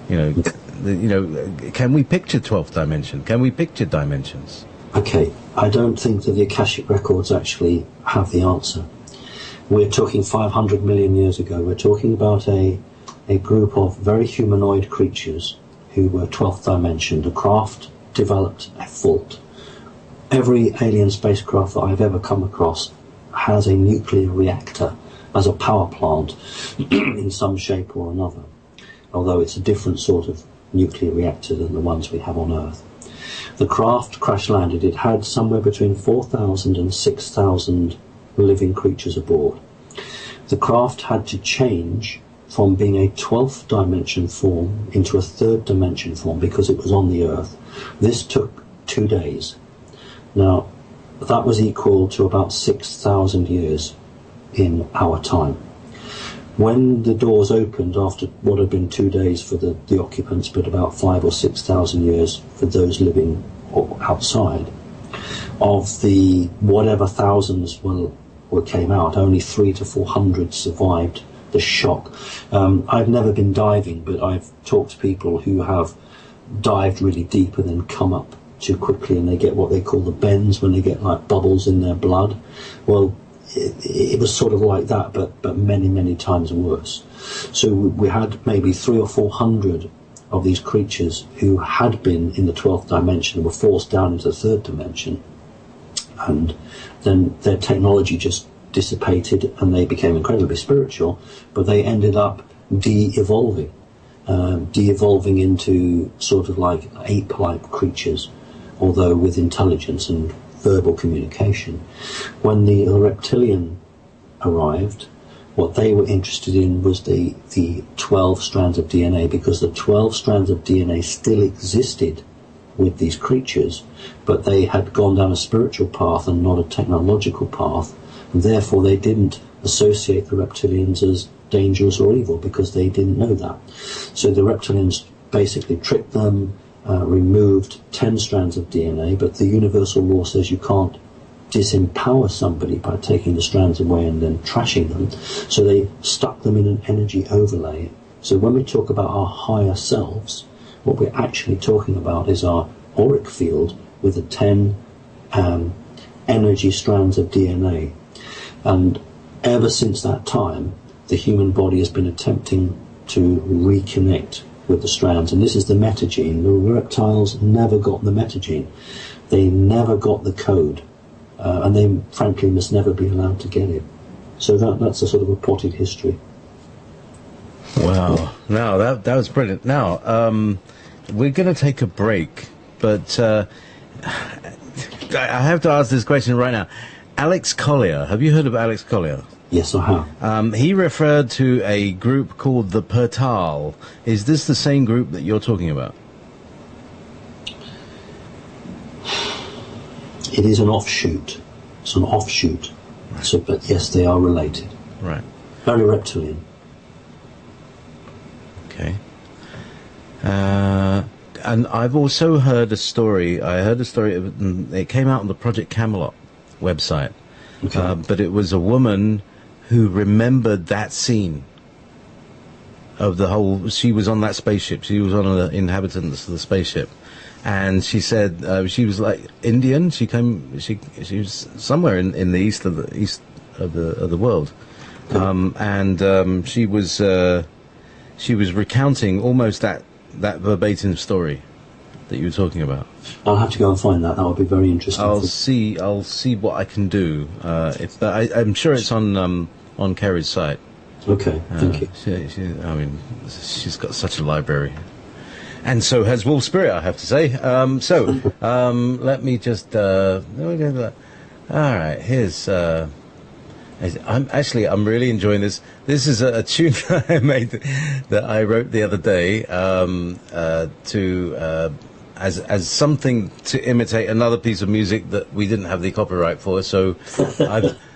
can we picture 12th dimension? Can we picture dimensions? Okay, I don't think that the Akashic records actually have the answer. We're talking 500 million years ago. We're talking about a group of very humanoid creatures who were 12th dimension. The craft developed a fault. Every alien spacecraft that I've ever come across has a nuclear reactor as a power plant in some shape or another, although it's a different sort of nuclear reactor than the ones we have on Earth. The craft crash-landed. It had somewhere between 4,000 and 6,000 living creatures aboard. The craft had to change from being a 12th dimension form into a 3rd dimension form because it was on the Earth. This took 2 days. Now, that was equal to about 6,000 years in our time. When the doors opened after what had been 2 days for the occupants, but about 5,000 or 6,000 years for those living outside, of the whatever thousands came out, only 300 to 400 survived the shock. I've never been diving, but I've talked to people who have dived really deep and then come up too quickly, and they get what they call the bends, when they get like bubbles in their blood. Well, it was sort of like that, but many, many times worse. So we had maybe 300 or 400 of these creatures who had been in the 12th dimension and were forced down into the 3rd dimension, and then their technology just dissipated and they became incredibly spiritual, but they ended up de-evolving into sort of like ape-like creatures, although with intelligence and verbal communication. When the reptilian arrived, what they were interested in was the 12 strands of DNA, because the 12 strands of DNA still existed with these creatures, but they had gone down a spiritual path and not a technological path, and therefore they didn't associate the reptilians as dangerous or evil, because they didn't know that. So the reptilians basically tricked them, removed 10 strands of DNA, but the universal law says you can't disempower somebody by taking the strands away and then trashing them. So they stuck them in an energy overlay. So when we talk about our higher selves, what we're actually talking about is our auric field with the 10 energy strands of DNA. And ever since that time, the human body has been attempting to reconnect with the strands, and this is the metagene. The reptiles never got the metagene. They never got the code, and they frankly must never be allowed to get it. So that's a sort of a potted history. Wow. Now, that was brilliant. Now, we're going to take a break, but I have to ask this question right now. Alex Collier, have you heard of Alex Collier? Yes, I have. He referred to a group called the Pertal. Is this the same group that you're talking about? It is an offshoot. It's an offshoot. Right. So, but yes, they are related. Right. Very reptilian. Okay. And I've also heard a story. I heard a story. It came out on the Project Camelot website. Okay. But it was a woman who remembered that scene of the whole. She was on that spaceship. She was one of the inhabitants of the spaceship, and she said she was like Indian. She came. She was somewhere in the east of the world, and she was recounting almost that verbatim story that you were talking about. I'll have to go and find that. That would be very interesting. I'll see what I can do. I'm sure it's on Kerry's site. Okay, thank you. She's got such a library, and so has Wolf Spirit, I have to say. Let me just. All right, here's. I'm really enjoying this. This is a tune that I made, that I wrote the other day, as something to imitate another piece of music that we didn't have the copyright for. So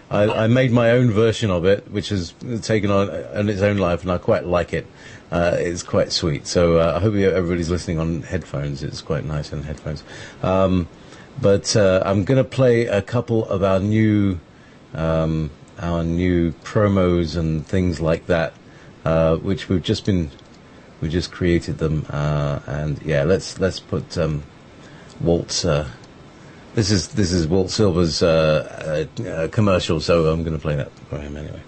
I made my own version of it, which has taken on its own life, and I quite like it. It's quite sweet. So I hope everybody's listening on headphones. It's quite nice on headphones. But I'm going to play a couple of our new promos and things like that, which we just created them, and yeah, let's put Walt's. This is Walt Silver's commercial, so I'm going to play that for him anyway.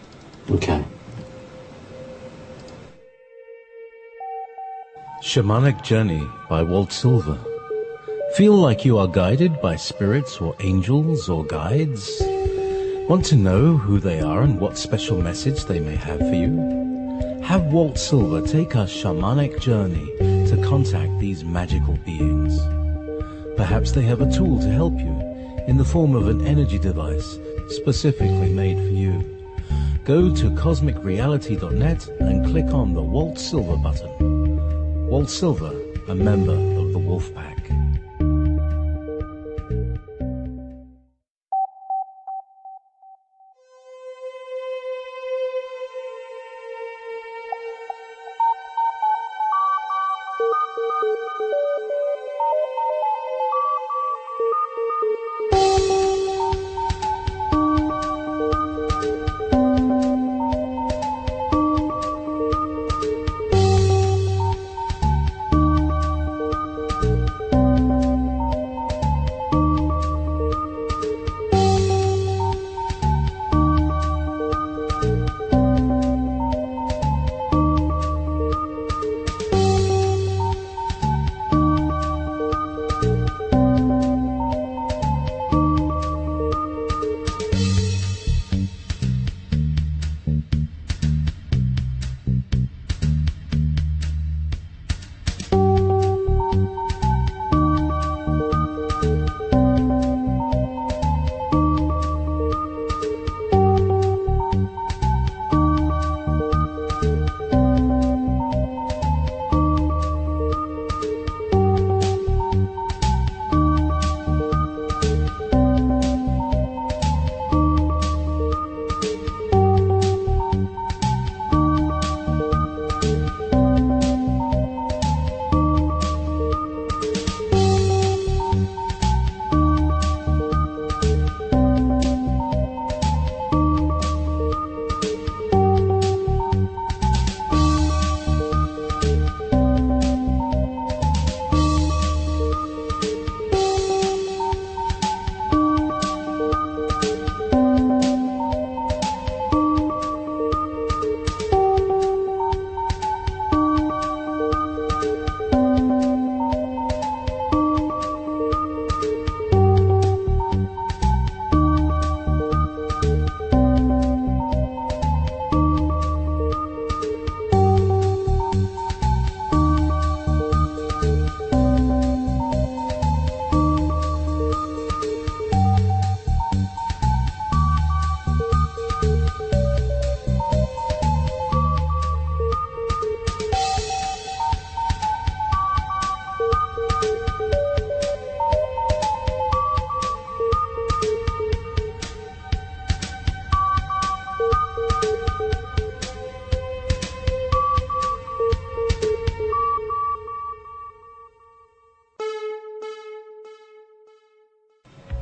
Okay. Shamanic Journey by Walt Silver. Feel like you are guided by spirits or angels or guides? Want to know who they are and what special message they may have for you? Have Walt Silver take a shamanic journey to contact these magical beings. Perhaps they have a tool to help you in the form of an energy device specifically made for you. Go to cosmicreality.net and click on the Walt Silver button. Walt Silver, a member of the Wolf Pack.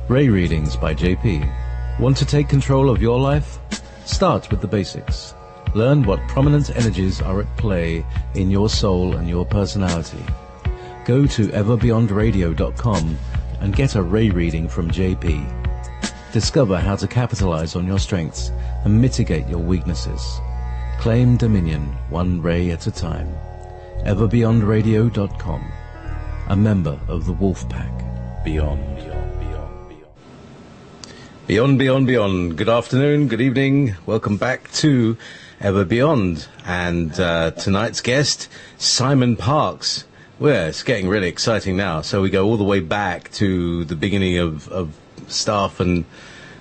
Ray Readings by JP. Want to take control of your life? Start with the basics. Learn what prominent energies are at play in your soul and your personality. Go to everbeyondradio.com and get a Ray reading from JP. Discover how to capitalize on your strengths and mitigate your weaknesses. Claim dominion, one ray at a time. everbeyondradio.com. A member of the Wolf Pack. Beyond. Beyond. Good afternoon, good evening. Welcome back to Ever Beyond. And tonight's guest, Simon Parkes. Well, it's getting really exciting now. So we go all the way back to the beginning of stuff, and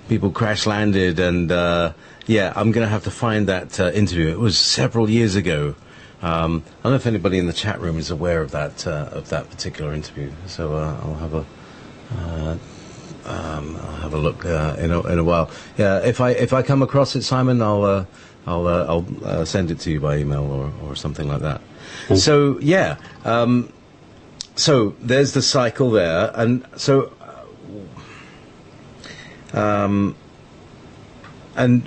people crash landed. And I'm going to have to find that interview. It was several years ago. I don't know if anybody in the chat room is aware of that particular interview. So I'll have a look in a while. Yeah, if I come across it, Simon, I'll send it to you by email or something like that. So yeah, so there's the cycle there, and so and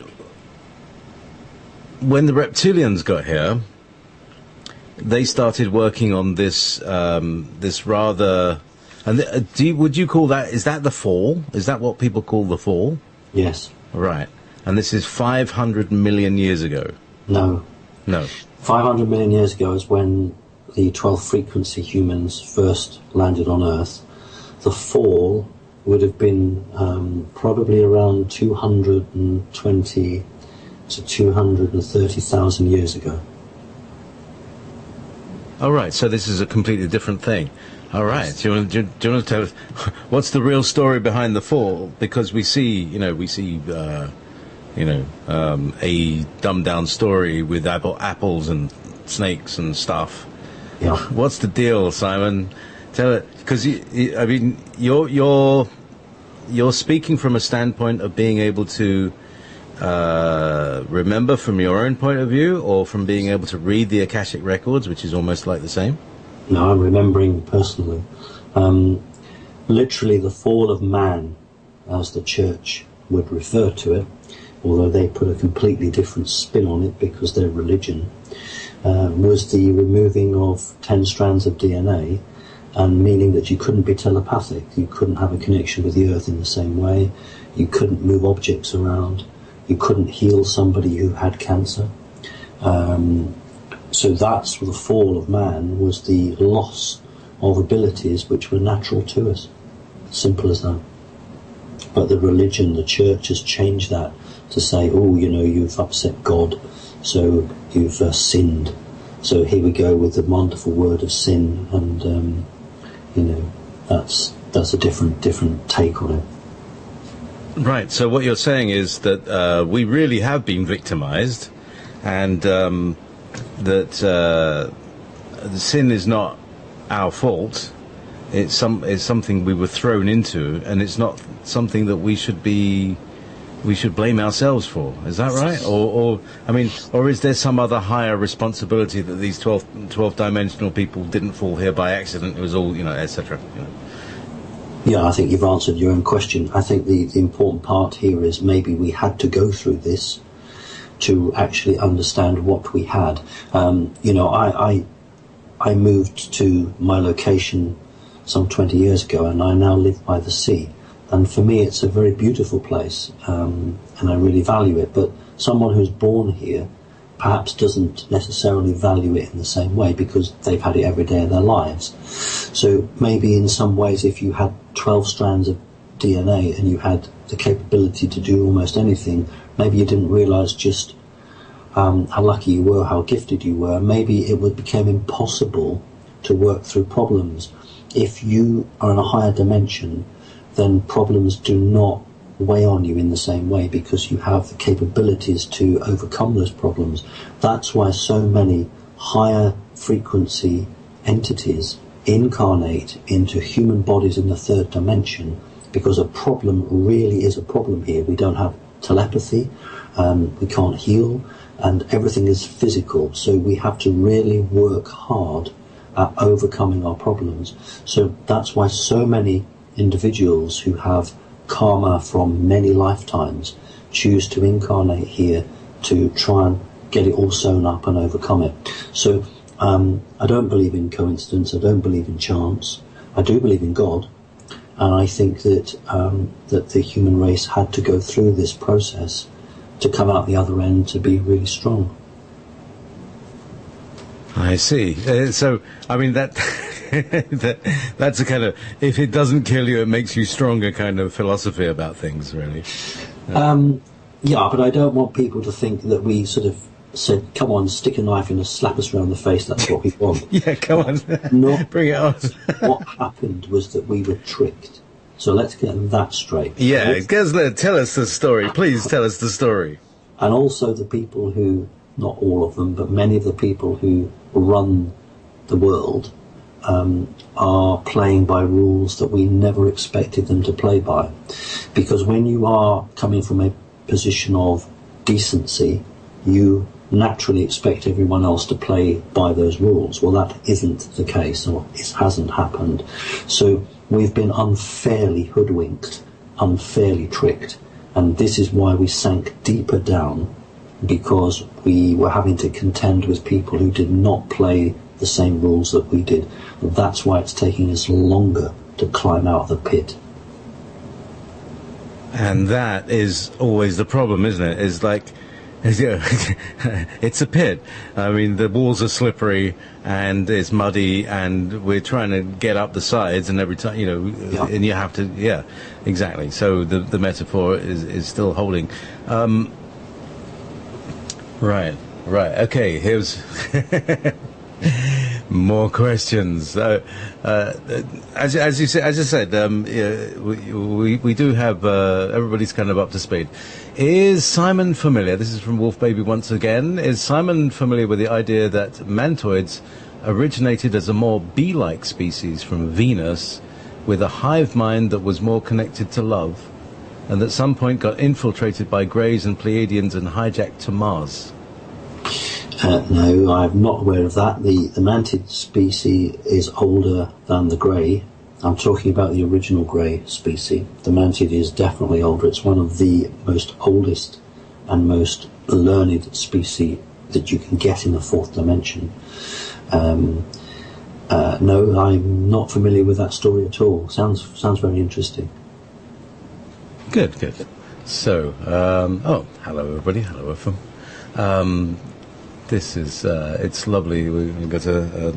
when the Reptilians got here, they started working on this this rather. And would you call that, is that the fall? Is that what people call the fall? Yes. Right. And this is 500 million years ago? No. 500 million years ago is when the 12th frequency humans first landed on Earth. The fall would have been probably around 220 to 230,000 years ago. All right, so this is a completely different thing. All right. Do you want to tell us what's the real story behind the fall? Because we see a dumbed down story with apples and snakes and stuff. Yeah. What's the deal, Simon? Tell it, because you're speaking from a standpoint of being able to remember from your own point of view, or from being able to read the Akashic records, which is almost like the same. No, I'm remembering personally. Literally the fall of man, as the church would refer to it, although they put a completely different spin on it because their religion, was the removing of 10 strands of DNA, and meaning that you couldn't be telepathic, you couldn't have a connection with the earth in the same way, you couldn't move objects around, you couldn't heal somebody who had cancer. So that's the fall of man, was the loss of abilities which were natural to us. Simple as that. But the religion, the church, has changed that to say, you've upset God, so you've sinned. So here we go with the wonderful word of sin, and that's a different take on it. Right. So what you're saying is that we really have been victimized, and that the sin is not our fault. It's something we were thrown into, and it's not something that we should blame ourselves for. Is that right? Or is there some other higher responsibility that these 12 dimensional people didn't fall here by accident? It was all, etc. Yeah, I think you've answered your own question. I think the important part here is maybe we had to go through this to actually understand what we had. I moved to my location some 20 years ago, and I now live by the sea. And for me, it's a very beautiful place, and I really value it. But someone who's born here perhaps doesn't necessarily value it in the same way because they've had it every day of their lives. So maybe in some ways, if you had 12 strands of DNA and you had the capability to do almost anything, maybe you didn't realise just how lucky you were, how gifted you were. Maybe it became impossible to work through problems. If you are in a higher dimension, then problems do not weigh on you in the same way because you have the capabilities to overcome those problems. That's why so many higher frequency entities incarnate into human bodies in the third dimension, because a problem really is a problem here. We don't have telepathy, we can't heal, and everything is physical. So we have to really work hard at overcoming our problems. So that's why so many individuals who have karma from many lifetimes, choose to incarnate here to try and get it all sewn up and overcome it. So I don't believe in coincidence, I don't believe in chance, I do believe in God, and I think that that the human race had to go through this process to come out the other end to be really strong. I see. So, I mean, that's a kind of, if it doesn't kill you, it makes you stronger kind of philosophy about things, really. Yeah, but I don't want people to think that we sort of said, come on, stick a knife in us, slap us around the face, that's what we want. Yeah, come on. Bring it on. What happened was that we were tricked. So let's get that straight. Yeah, tell us the story. Please tell us the story. And also the people who, not all of them, but many of the people who run the world are playing by rules that we never expected them to play by. Because when you are coming from a position of decency, you naturally expect everyone else to play by those rules. Well, that isn't the case, or it hasn't happened. So we've been unfairly hoodwinked, unfairly tricked, and this is why we sank deeper down, because we were having to contend with people who did not play the same rules that we did. And that's why it's taking us longer to climb out of the pit. And that is always the problem, isn't it? It's like, it's a pit. I mean, the walls are slippery and it's muddy, and we're trying to get up the sides, and every time, and you have to, yeah, exactly. So the metaphor is still holding. Right. Okay, here's more questions. As you said, we do have everybody's kind of up to speed. Is Simon familiar? This is from Wolf Baby once again. Is Simon familiar with the idea that mantoids originated as a more bee-like species from Venus, with a hive mind that was more connected to love, and at some point got infiltrated by Greys and Pleiadians and hijacked to Mars? No, I'm not aware of that. The Mantid species is older than the Grey. I'm talking about the original Grey species. The Mantid is definitely older. It's one of the most oldest and most learned species that you can get in the fourth dimension. No, I'm not familiar with that story at all. Sounds very interesting. Good. So, hello everybody. Hello FM. This is, it's lovely. We've got a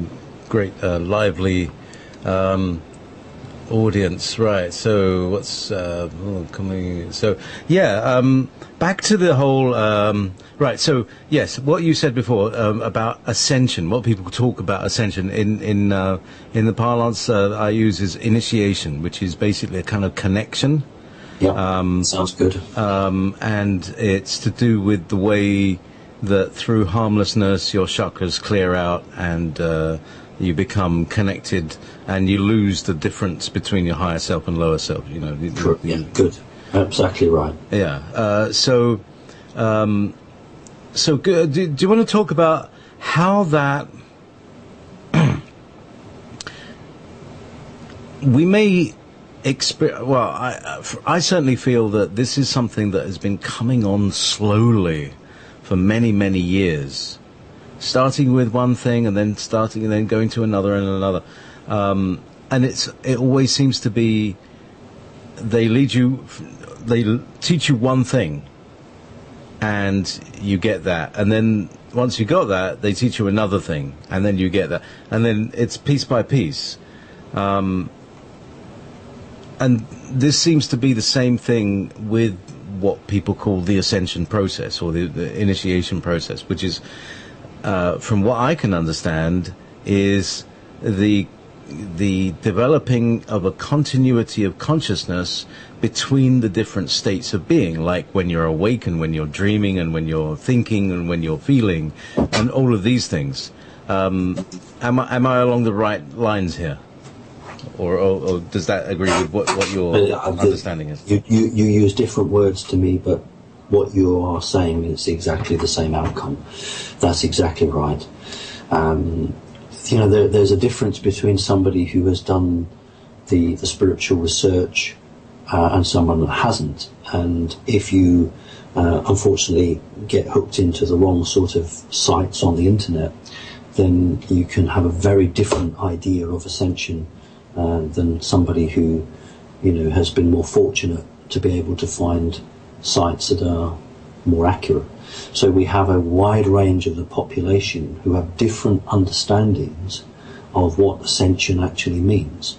great, lively audience, right? So what's coming? So back to the whole right. So yes, what you said before about ascension. What people talk about ascension in the parlance I use is initiation, which is basically a kind of connection. Yeah, sounds good. And it's to do with the way that through harmlessness your chakras clear out, and you become connected, and you lose the difference between your higher self and lower self. Yeah, good. Exactly right. Yeah. So good. Do you want to talk about how that we may experience? Well, I certainly feel that this is something that has been coming on slowly for many, many years, starting with one thing and then going to another and another, and it always seems to be they teach you one thing, and you get that, and then once you got that, they teach you another thing, and then you get that, and then it's piece by piece, and this seems to be the same thing with what people call the ascension process, or the initiation process, which is, from what I can understand, is the developing of a continuity of consciousness between the different states of being, like when you're awake and when you're dreaming and when you're thinking and when you're feeling, and all of these things. Am I along the right lines here? Or does that agree with what your understanding is? You use different words to me, but what you are saying is exactly the same outcome. That's exactly right. There's a difference between somebody who has done the spiritual research and someone that hasn't. And if you unfortunately get hooked into the wrong sort of sites on the internet, then you can have a very different idea of ascension than somebody who, has been more fortunate to be able to find sites that are more accurate. So we have a wide range of the population who have different understandings of what ascension actually means.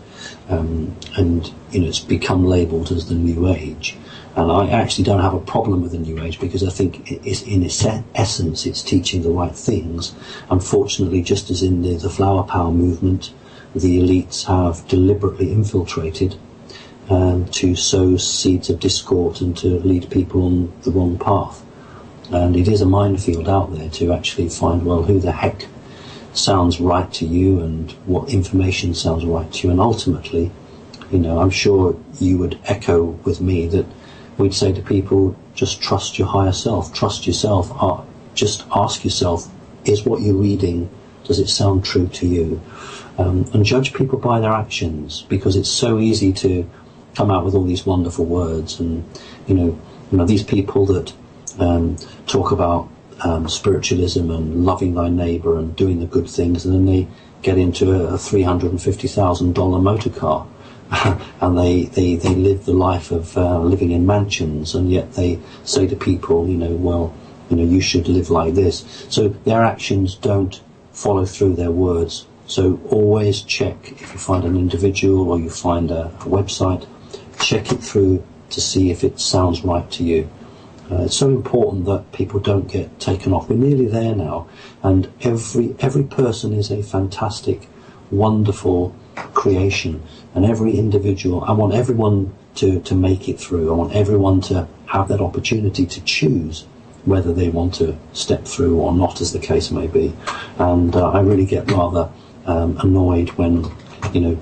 And it's become labelled as the New Age. And I actually don't have a problem with the New Age, because I think in its essence it's teaching the right things. Unfortunately, just as in the flower power movement, the elites have deliberately infiltrated to sow seeds of discord and to lead people on the wrong path. And it is a minefield out there to actually find, well, who the heck sounds right to you and what information sounds right to you. And ultimately, I'm sure you would echo with me that we'd say to people, just trust your higher self, trust yourself, just ask yourself, is what you're reading, does it sound true to you? And judge people by their actions, because it's so easy to come out with all these wonderful words, and these people that talk about spiritualism and loving thy neighbour and doing the good things, and then they get into a $350,000 motor car and they live the life of living in mansions, and yet they say to people, you should live like this. So their actions don't follow through their words. So always check, if you find an individual or you find a website, check it through to see if it sounds right to you. It's so important that people don't get taken off. We're nearly there now, and every person is a fantastic, wonderful creation, and every individual, I want everyone to make it through. I want everyone to have that opportunity to choose whether they want to step through or not, as the case may be. And I really get rather annoyed when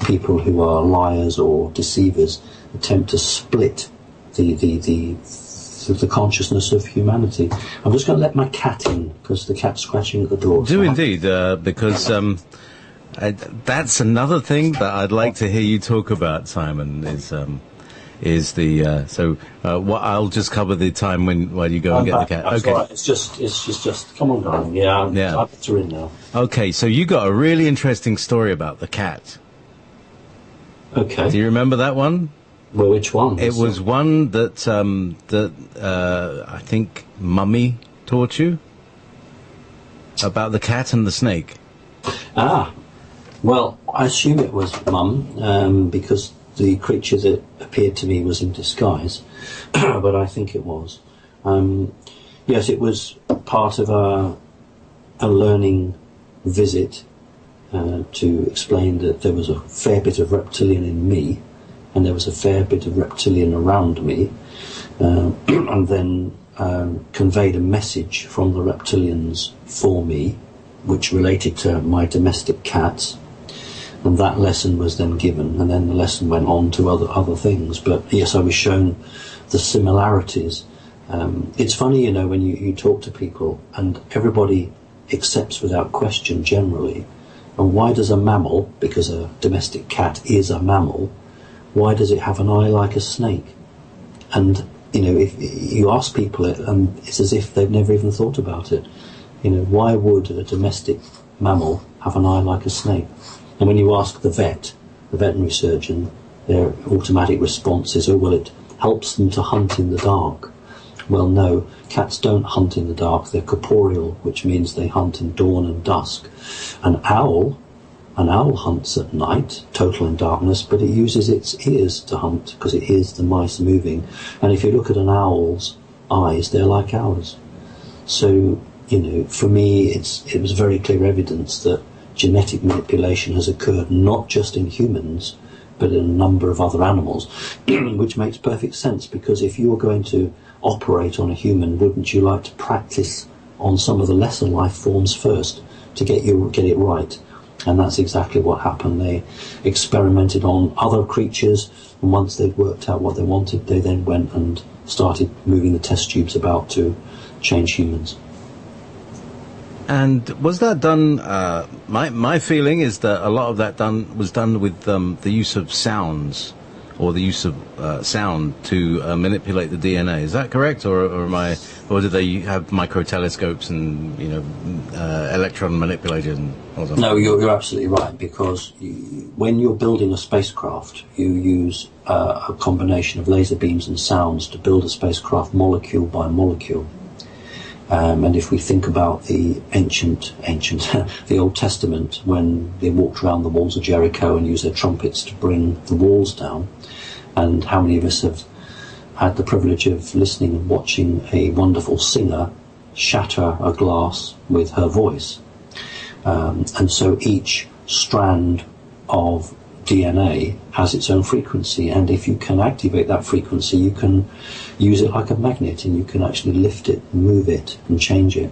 people who are liars or deceivers attempt to split the consciousness of humanity. I'm just going to let my cat in, because the cat's scratching at the door. Do indeed, because that's another thing that I'd like to hear you talk about, Simon, is the what I'll just cover the time while you go and get the cat. Okay. Right. It's just come on, darling. Yeah. I'll get her in now. Okay, so you got a really interesting story about the cat. Okay. Do you remember that one? Well, which one? It was one that I think Mummy taught you about the cat and the snake. Ah, well, I assume it was Mum, because the creature that appeared to me was in disguise, but I think it was. Yes, it was part of a learning visit to explain that there was a fair bit of reptilian in me, and there was a fair bit of reptilian around me, and then conveyed a message from the reptilians for me, which related to my domestic cats. And that lesson was then given, and then the lesson went on to other things. But yes, I was shown the similarities. It's funny, when you talk to people, and everybody accepts without question generally. And why does a mammal, because a domestic cat is a mammal, why does it have an eye like a snake? And if you ask people it, and it's as if they've never even thought about it. Why would a domestic mammal have an eye like a snake? And when you ask the veterinary surgeon, their automatic response is, oh, well, it helps them to hunt in the dark. Well, no, cats don't hunt in the dark. They're corporeal, which means they hunt in dawn and dusk. An owl hunts at night, total in darkness, but it uses its ears to hunt, because it hears the mice moving. And if you look at an owl's eyes, they're like ours. So, for me, it was very clear evidence that genetic manipulation has occurred not just in humans, but in a number of other animals, which makes perfect sense, because if you're going to operate on a human, wouldn't you like to practice on some of the lesser life forms first to get it right? And that's exactly what happened. They experimented on other creatures, and once they'd worked out what they wanted, they then went and started moving the test tubes about to change humans. And was that done? My feeling is that a lot of that was done with the use of sounds, or the use of sound to manipulate the DNA. Is that correct, or do they have micro telescopes and electron manipulation or something? No, you're absolutely right, because when you're building a spacecraft, you use a combination of laser beams and sounds to build a spacecraft molecule by molecule. And if we think about the the Old Testament, when they walked around the walls of Jericho and used their trumpets to bring the walls down, and how many of us have had the privilege of listening and watching a wonderful singer shatter a glass with her voice. And so each strand of DNA has its own frequency, and if you can activate that frequency, you can use it like a magnet, and you can actually lift it, move it, and change it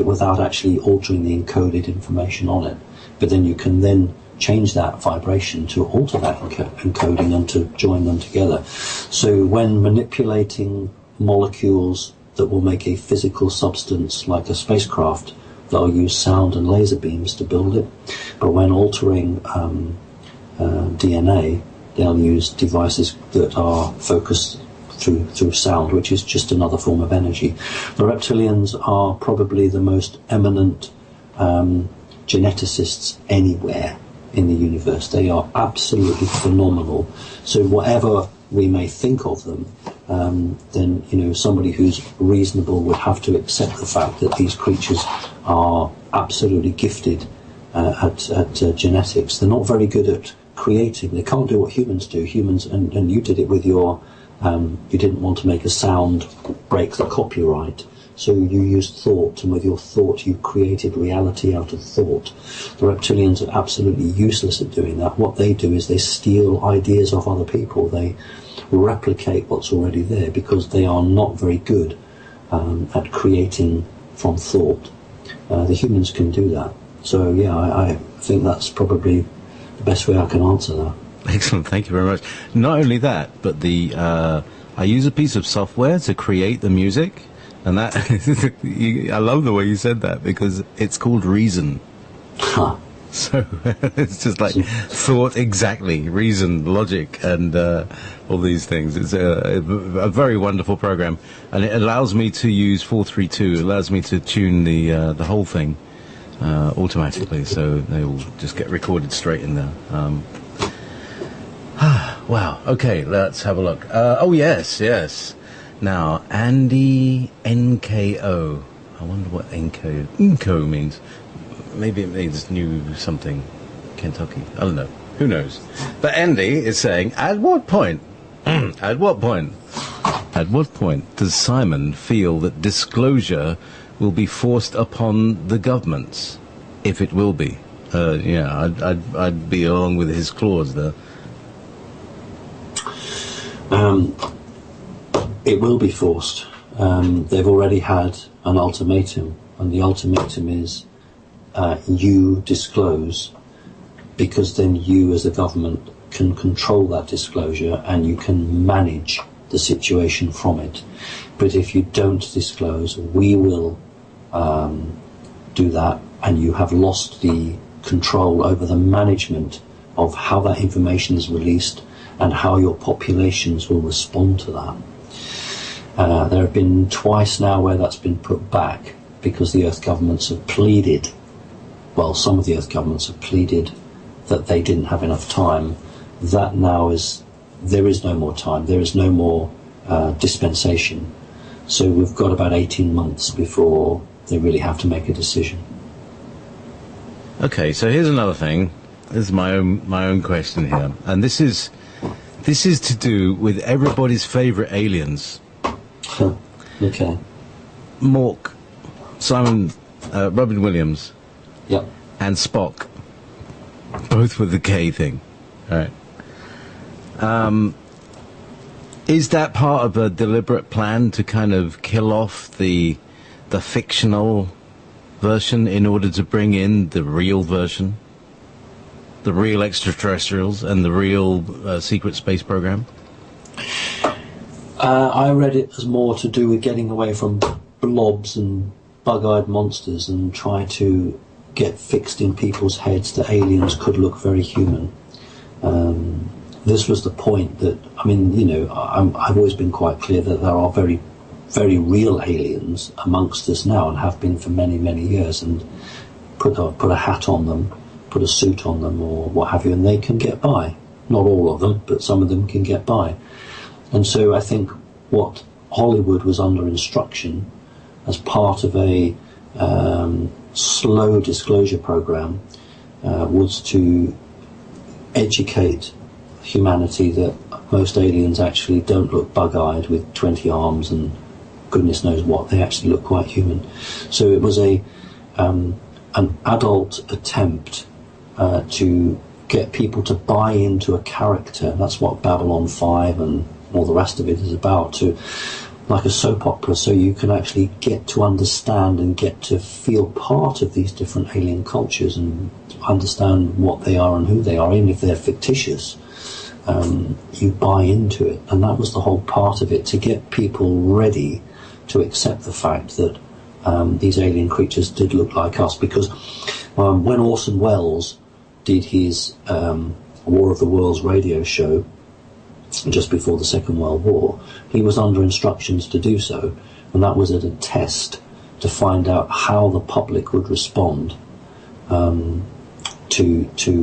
without actually altering the encoded information on it. But then you can then change that vibration to alter that encoding and to join them together. So when manipulating molecules that will make a physical substance like a spacecraft, they'll use sound and laser beams to build it. But when altering DNA, they'll use devices that are focused through sound, which is just another form of energy. The reptilians are probably the most eminent geneticists anywhere in the universe. They are absolutely phenomenal. So whatever we may think of them, then somebody who's reasonable would have to accept the fact that these creatures are absolutely gifted at genetics. They're not very good at creating. They can't do what humans do. Humans, and you did it with your, you didn't want to make a sound break the copyright, so you used thought, and with your thought you created reality out of thought. The reptilians are absolutely useless at doing that. What they do is they steal ideas of other people. They replicate what's already there, because they are not very good at creating from thought. The humans can do that. So yeah, I think that's probably the best way I can answer that. Excellent, thank you very much. Not only that, but I use a piece of software to create the music, and that I love the way you said that, because it's called Reason. Huh. So it's just like thought, exactly, reason, logic, and all these things. It's a very wonderful program, and it allows me to use 432. It allows me to tune the whole thing automatically, so they will just get recorded straight in there. Wow. Okay, let's have a look. Oh yes. Now, Andy NKO. I wonder what NKO means. Maybe it means new something, Kentucky. I don't know. Who knows? But Andy is saying, at what point does Simon feel that disclosure will be forced upon the governments, if it will be? I'd be along with his clause there. It will be forced. They've already had an ultimatum, and the ultimatum is you disclose, because then you as a government can control that disclosure and you can manage the situation from it. But if you don't disclose, we will do that, and you have lost the control over the management of how that information is released and how your populations will respond to that. There have been twice now where that's been put back, because the Earth governments have pleaded, well, some of the Earth governments have pleaded that they didn't have enough time. That now there is no more time, there is no more dispensation. So we've got about 18 months before they really have to make a decision. Okay, so here's another thing. This is my own question here, and this is to do with everybody's favourite aliens. Okay. Mork, Simon, Robin Williams, yep, and Spock, both with the K thing. All right. Is that part of a deliberate plan to kind of kill off the fictional version in order to bring in the real version, the real extraterrestrials, and the real secret space program? I read it as more to do with getting away from blobs and bug-eyed monsters and try to get fixed in people's heads that aliens could look very human. this was the point that, I mean, you know, I've always been quite clear that there are very, very real aliens amongst us now, and have been for many, many years, and put a hat on them, put a suit on them, or what have you, and they can get by. Not all of them, but some of them can get by. And so I think what Hollywood was under instruction as part of a slow disclosure program was to educate humanity that most aliens actually don't look bug-eyed with 20 arms and goodness knows what. They actually look quite human. So it was an adult attempt to get people to buy into a character. That's what Babylon 5 and all the rest of it is about, to like a soap opera, so you can actually get to understand and get to feel part of these different alien cultures and understand what they are and who they are, even if they're fictitious. You buy into it, and that was the whole part of it, to get people ready to accept the fact that these alien creatures did look like us. Because when Orson Welles did his War of the Worlds radio show just before the Second World War, he was under instructions to do so, and that was at a test to find out how the public would respond to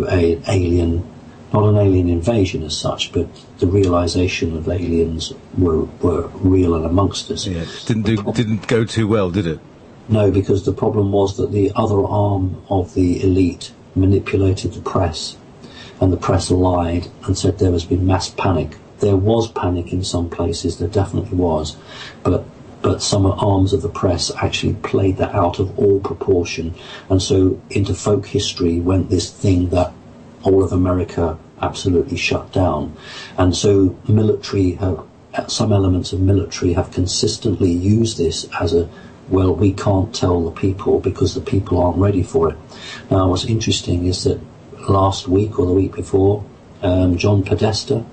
an alien, not an alien invasion as such, but the realization of aliens were real and amongst us. Yeah, didn't go too well, did it? No, because the problem was that the other arm of the elite manipulated the press, and the press lied and said there has been mass panic. There was panic in some places, there definitely was, but some arms of the press actually played that out of all proportion, and so into folk history went this thing that all of America absolutely shut down. And so some elements of military have consistently used this as a, well, we can't tell the people because the people aren't ready for it. Now, what's interesting is that last week or the week before, John Podesta,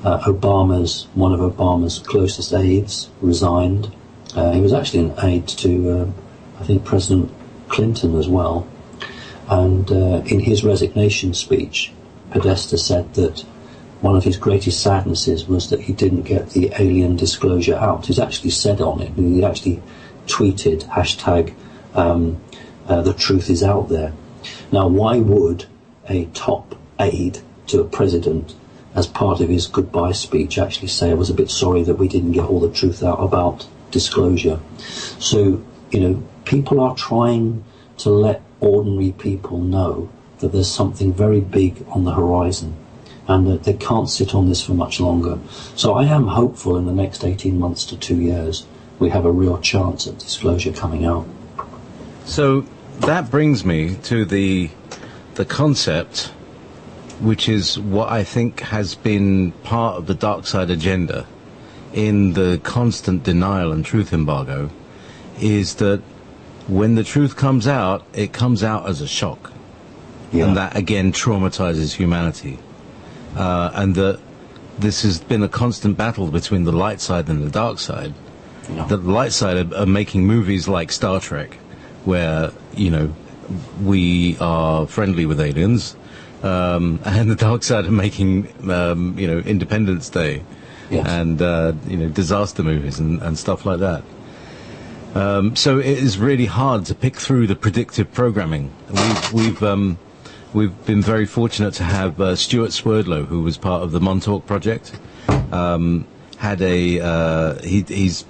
one of Obama's closest aides, resigned. He was actually an aide to, I think, President Clinton as well. And in his resignation speech, Podesta said that one of his greatest sadnesses was that he didn't get the alien disclosure out. He's actually said on it, he actually tweeted, hashtag, the truth is out there. Now, why would a top aide to a president, as part of his goodbye speech, actually say, I was a bit sorry that we didn't get all the truth out about disclosure? So, you know, people are trying to let ordinary people know that there's something very big on the horizon and that they can't sit on this for much longer. So I am hopeful in the next 18 months to 2 years we have a real chance at disclosure coming out. So that brings me to the concept, which is what I think has been part of the dark side agenda in the constant denial and truth embargo, is that when the truth comes out, it comes out as a shock. Yeah. And that, again, traumatizes humanity. And that this has been a constant battle between the light side and the dark side. No. The light side are making movies like Star Trek, where, you know, we are friendly with aliens, and the dark side are making, you know, Independence Day, yes, and, you know, disaster movies and stuff like that. So it is really hard to pick through the predictive programming. We've been very fortunate to have Stuart Swerdlow, who was part of the Montauk project. He's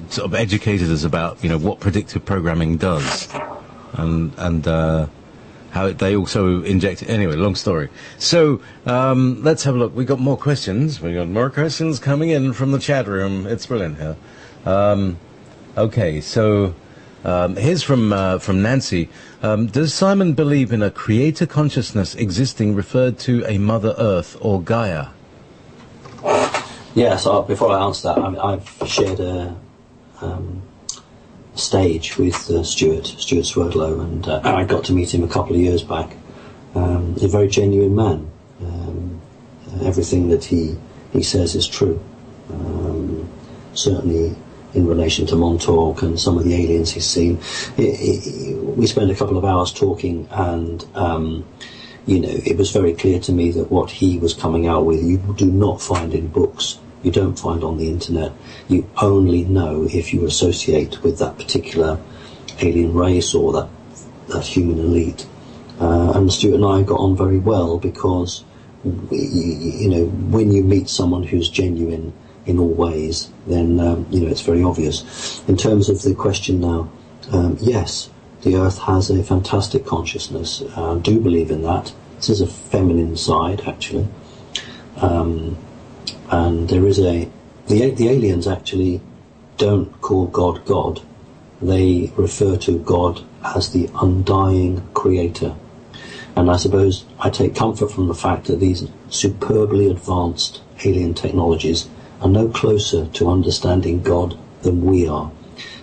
sort of educated us about, you know, what predictive programming does, and how they also inject it. Anyway, long story. So let's have a look. We got more questions. We got more questions coming in from the chat room. It's brilliant here. Okay, so here's from Nancy. Does Simon believe in a creator consciousness existing referred to a Mother Earth or Gaia? Yes, before I answer that, I've shared a stage with Stuart Swerdlow, and I got to meet him a couple of years back. He's a very genuine man. Everything that he says is true. Certainly in relation to Montauk and some of the aliens he's seen. We spent a couple of hours talking, and it was very clear to me that what he was coming out with, you do not find in books, you don't find on the internet. You only know if you associate with that particular alien race or that human elite. And Stuart and I got on very well because, when you meet someone who's genuine in all ways, then, it's very obvious. In terms of the question now, yes, the Earth has a fantastic consciousness. I do believe in that. This is a feminine side, actually. And there is the aliens actually don't call God God. They refer to God as the undying creator. And I suppose I take comfort from the fact that these superbly advanced alien technologies are no closer to understanding God than we are.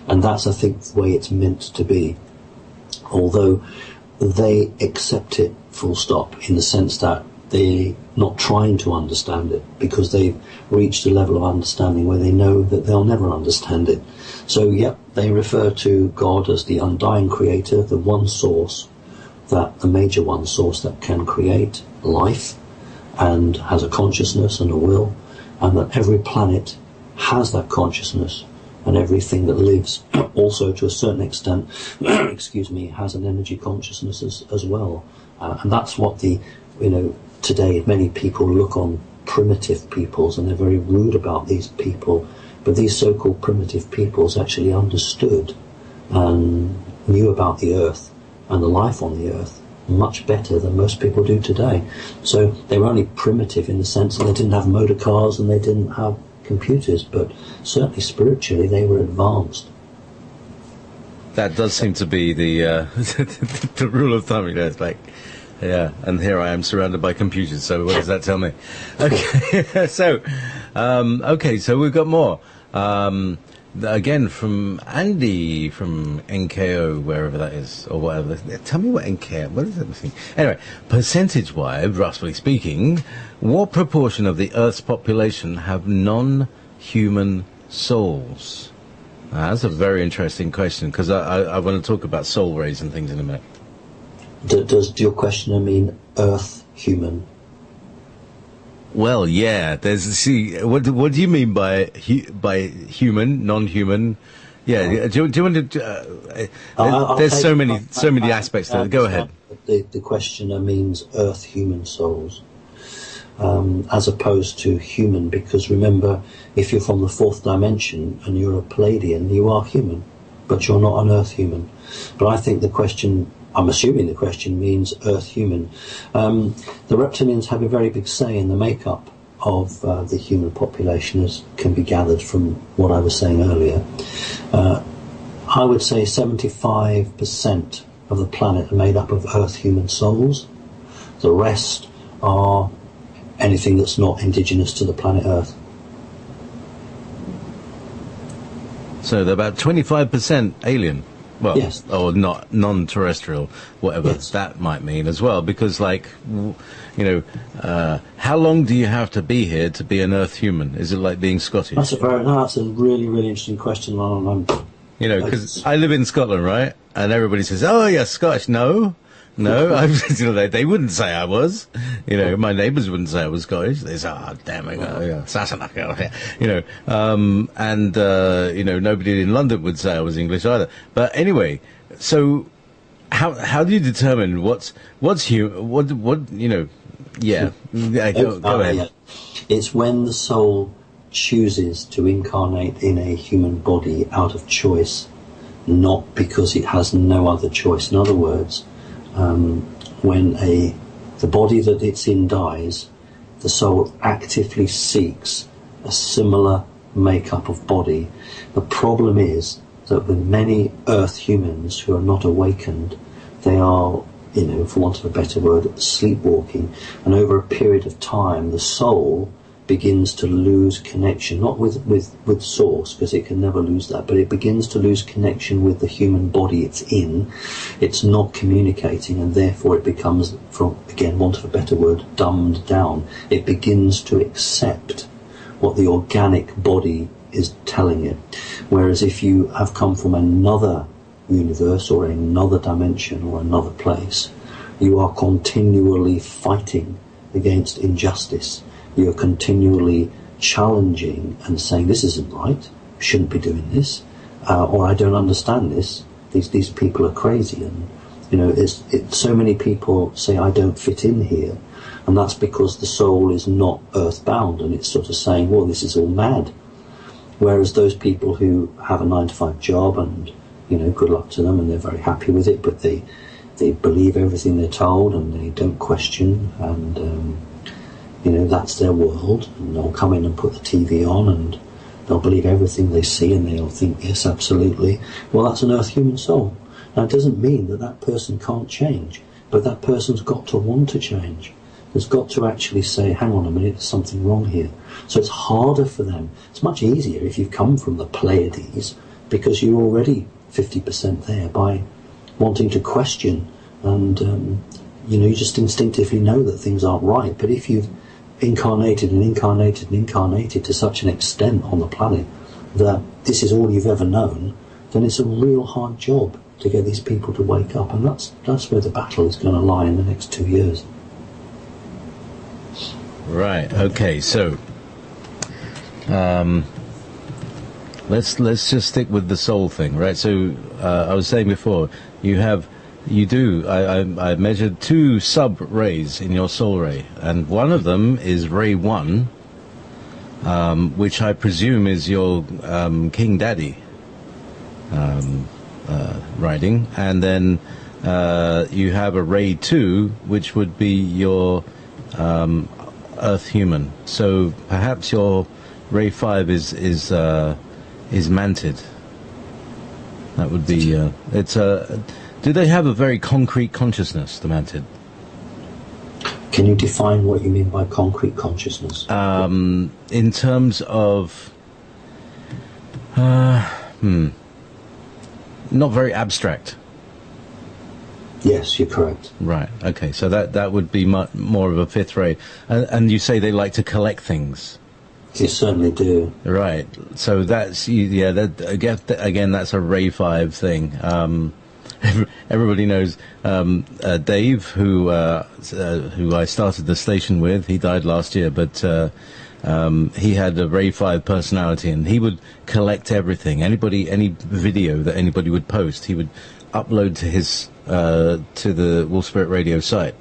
And that's, I think, the way it's meant to be. Although they accept it full stop, in the sense that they're not trying to understand it, because they've reached a level of understanding where they know that they'll never understand it. So, yep, they refer to God as the undying creator, the one source, the major one source that can create life and has a consciousness and a will, and that every planet has that consciousness, and everything that lives also to a certain extent has an energy consciousness as well. And that's what today many people look on primitive peoples, and they're very rude about these people, but these so-called primitive peoples actually understood and knew about the Earth and the life on the Earth much better than most people do today. So they were only primitive in the sense that they didn't have motor cars and they didn't have computers, but certainly spiritually they were advanced. That does seem to be the the rule of thumb. It's like, yeah, and here I am surrounded by computers, so what does that tell me? Okay, so we've got more. Again, from Andy from NKO, wherever that is, or whatever. Tell me what NKO, what is that thing? Anyway, percentage-wise, roughly speaking, what proportion of the Earth's population have non-human souls? Now, that's a very interesting question, because I want to talk about soul rays and things in a minute. Does your questioner mean Earth human? Well, yeah. What do you mean by human, non-human? Yeah. Do you want to? There's so many aspects to it. Go ahead. The questioner means Earth human souls, as opposed to human, because remember, if you're from the fourth dimension and you're a Palladian, you are human, but you're not an Earth human. But I think I'm assuming the question means Earth human. The reptilians have a very big say in the makeup of the human population, as can be gathered from what I was saying earlier. I would say 75% of the planet are made up of Earth human souls. The rest are anything that's not indigenous to the planet Earth. So they're about 25% alien. Well, yes. Or not non-terrestrial, whatever Yes. that might mean as well. Because, how long do you have to be here to be an Earth human? Is it like being Scottish? That's a really, really interesting question. Because I live in Scotland, right? And everybody says, "Oh, you're Scottish." No, they wouldn't say I was. My neighbours wouldn't say I was Scottish. They say, "Oh, damn it, nobody in London would say I was English either." But anyway, so how do you determine what's human? Yeah, go ahead. It's when the soul chooses to incarnate in a human body out of choice, not because it has no other choice. In other words, when the body that it's in dies, the soul actively seeks a similar makeup of body. The problem is that with many Earth humans who are not awakened, they are, for want of a better word, sleepwalking, and over a period of time the soul begins to lose connection, not with source, because it can never lose that, but it begins to lose connection with the human body it's in. It's not communicating, and therefore it becomes, for again, want of a better word, dumbed down. It begins to accept what the organic body is telling it. Whereas if you have come from another universe or another dimension or another place, You are continually fighting against injustice. You're continually challenging and saying, this isn't right, we shouldn't be doing this, or I don't understand this, these people are crazy. And so many people say, I don't fit in here, and that's because the soul is not earthbound, and it's sort of saying, well, this is all mad. Whereas those people who have a 9-to-5 job, and good luck to them, and they're very happy with it, but they believe everything they're told, and they don't question, and that's their world, and they'll come in and put the TV on, and they'll believe everything they see, and they'll think, yes, absolutely. Well, that's an earth human soul. Now, it doesn't mean that that person can't change, but that person's got to want to change. There's got to actually say, hang on a minute, there's something wrong here. So it's harder for them. It's much easier if you've come from the Pleiades, because you're already 50% there by wanting to question, and you just instinctively know that things aren't right. But if you've incarnated and incarnated and incarnated to such an extent on the planet that this is all you've ever known, then it's a real hard job to get these people to wake up, and that's where the battle is going to lie in the next 2 years. Right. Okay. So, let's just stick with the soul thing, right? So, I was saying before, I measured 2 sub-rays in your soul ray, and one of them is ray 1, which I presume is your King Daddy writing, and then you have a ray 2, which would be your Earth human. So perhaps your ray 5 is Mantid. That would be do they have a very concrete consciousness, the Mantid? Can you define what you mean by concrete consciousness? In terms of not very abstract. Yes, you're correct. Right. Okay. So that would be more of a 5th ray, and you say they like to collect things. You certainly do. Right. So that's again, that's a ray 5 thing. Everybody knows Dave, who I started the station with. He died last year, but he had a ray 5 personality, and he would collect everything. Any video that anybody would post, he would upload to his to the Wolf Spirit Radio site.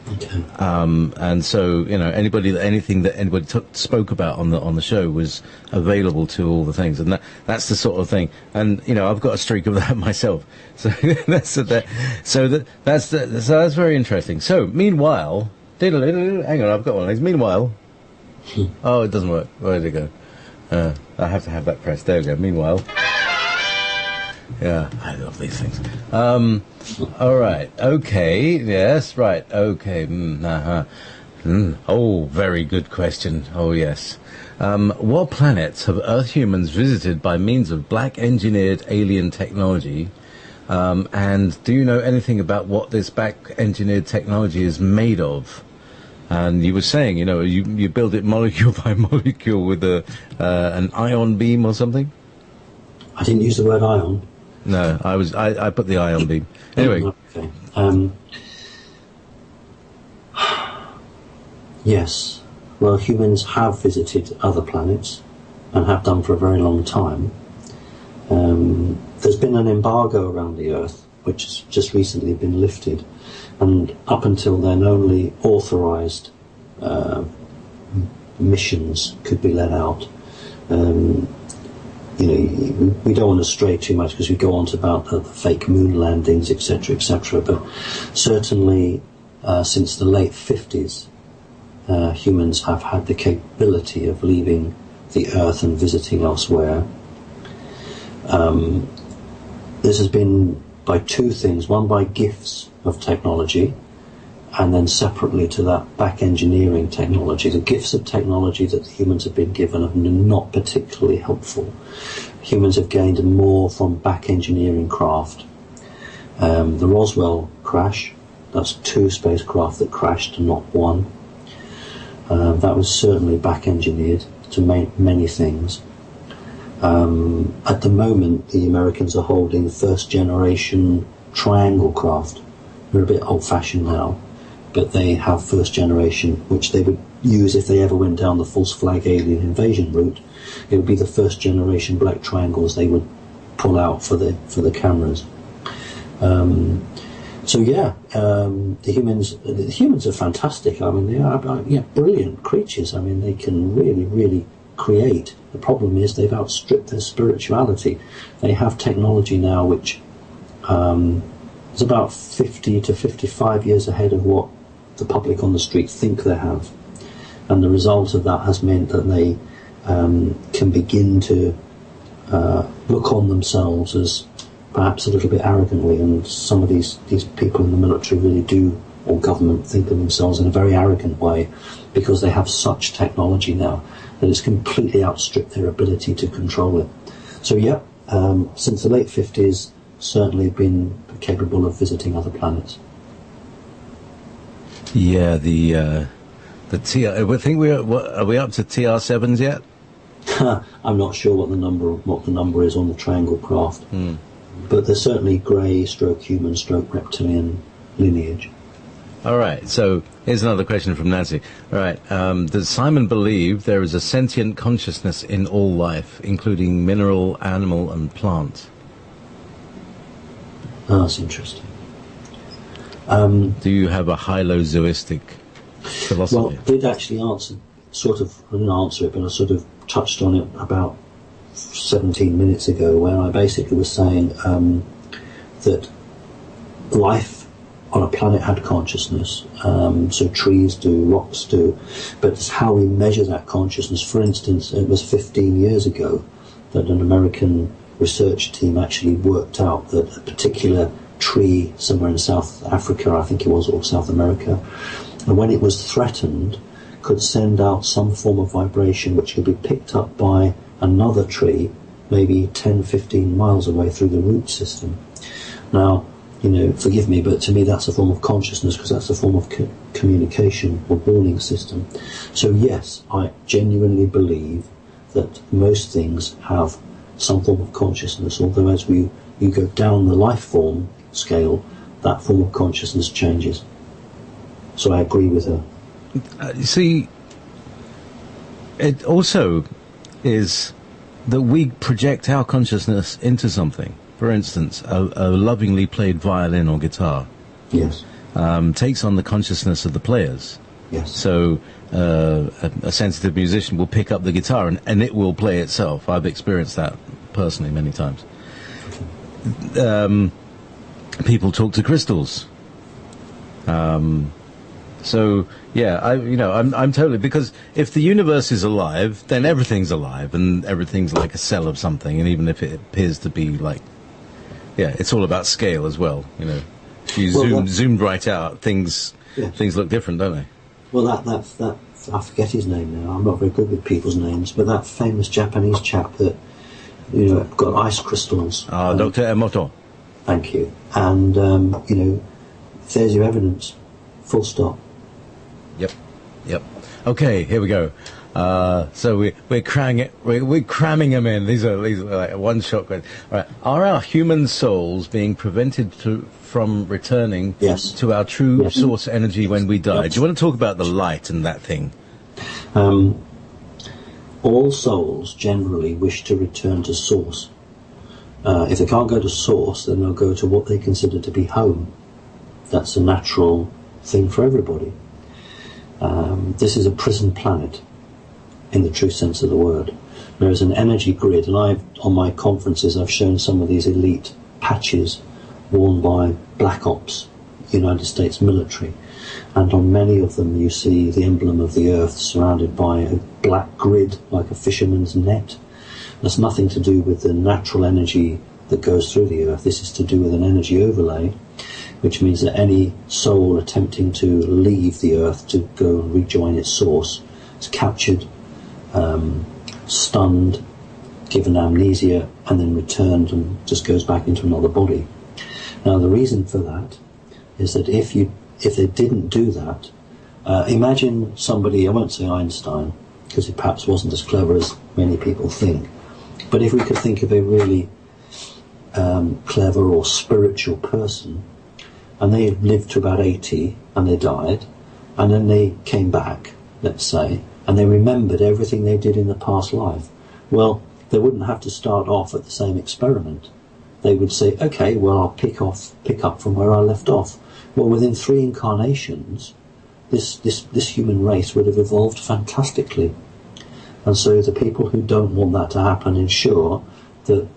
Okay. And so anything that anybody spoke about on the show was available to all the things, and that's the sort of thing. And I've got a streak of that myself. So that's very interesting. So meanwhile, hang on, I've got one of these. Meanwhile, oh, it doesn't work. Where did it go? I have to have that pressed. There we go. Meanwhile. Yeah, I love these things. All right. Okay. Yes. Right. Okay. Oh, very good question. Oh, yes. What planets have Earth humans visited by means of black engineered alien technology? And do you know anything about what this black engineered technology is made of? And you were saying, you build it molecule by molecule with an ion beam or something? I didn't use the word ion. No, I put the ion beam. Anyway. Okay. Yes. Well, humans have visited other planets and have done for a very long time. There's been an embargo around the Earth, which has just recently been lifted, and up until then only authorised missions could be let out. We don't want to stray too much because we go on to about the fake moon landings, etc., etc. But certainly, since the late 50s, humans have had the capability of leaving the Earth and visiting elsewhere. This has been by 2 things. One, by gifts of technology, and then separately to that, back engineering technology. The gifts of technology that the humans have been given are not particularly helpful. Humans have gained more from back engineering craft. The Roswell crash, that's 2 spacecraft that crashed, not 1. That was certainly back engineered to make many things. At the moment, the Americans are holding 1st generation triangle craft. who are a bit old-fashioned now, but they have first generation, which they would use if they ever went down the false flag alien invasion route. It would be the first generation black triangles they would pull out for the cameras. The humans are fantastic. I mean, they are brilliant creatures. I mean, they can really create. The problem is they've outstripped their spirituality. They have technology now which is about 50 to 55 years ahead of what the public on the street think they have. And the result of that has meant that they can begin to look on themselves as perhaps a little bit arrogantly, and some of these people in the military really do, or government, think of themselves in a very arrogant way, because they have such technology now that it's completely outstripped their ability to control it. So since the late 50s, certainly been capable of visiting other planets. Yeah, the TR. I think are we up to TR7s yet? I'm not sure what the number is on the triangle craft, but there's certainly grey, stroke human, stroke reptilian lineage. All right. So here's another question from Nancy. All right. Does Simon believe there is a sentient consciousness in all life, including mineral, animal, and plant? Oh, that's interesting. Do you have a hylozoistic philosophy? Well, I did actually answer, I didn't answer it, but I sort of touched on it about 17 minutes ago, where I basically was saying that life on a planet had consciousness, so trees do, rocks do, but it's how we measure that consciousness. For instance, it was 15 years ago that an American research team actually worked out that a particular tree somewhere in South Africa, I think it was, or South America, and when it was threatened, could send out some form of vibration which could be picked up by another tree maybe 10, 15 miles away through the root system. Now, forgive me, but to me that's a form of consciousness, because that's a form of communication or warning system. So yes, I genuinely believe that most things have some form of consciousness, although as you go down the life form scale, that form of consciousness changes. So I agree with her. You see, it also is that we project our consciousness into something. For instance, a lovingly played violin or guitar, yes, takes on the consciousness of the players. Yes. So a sensitive musician will pick up the guitar and it will play itself. I've experienced that personally many times. People talk to crystals. So yeah, I'm totally, because if the universe is alive, then everything's alive, and everything's like a cell of something. And even if it appears to be like, it's all about scale as well. If you zoomed right out, things look different, don't they? Well, that I forget his name now. I'm not very good with people's names, but that famous Japanese chap that got ice crystals. Dr. Emoto. Thank you. And there's your evidence. Full stop. Yep. Okay, here we go. So we're cramming them in. These are like one-shot questions. All right. Are our human souls being prevented from returning to our true source energy when we die? Do you want to talk about the light and that thing? All souls generally wish to return to source. If they can't go to source, then they'll go to what they consider to be home. That's a natural thing for everybody. This is a prison planet in the true sense of the word. There is an energy grid, and on my conferences I've shown some of these elite patches worn by Black Ops, United States military, and on many of them you see the emblem of the earth surrounded by a black grid like a fisherman's net. That's nothing to do with the natural energy that goes through the earth. This is to do with an energy overlay, which means that any soul attempting to leave the earth to go and rejoin its source is captured, stunned, given amnesia, and then returned and just goes back into another body. Now the reason for that is that if they didn't do that, imagine somebody, I won't say Einstein, because he perhaps wasn't as clever as many people think, but if we could think of a really clever or spiritual person and they lived to about 80 and they died, and then they came back, let's say, and they remembered everything they did in the past life. Well, they wouldn't have to start off at the same experiment. They would say, okay, well, I'll pick up from where I left off. Well, within 3 incarnations, this human race would have evolved fantastically. And so the people who don't want that to happen ensure that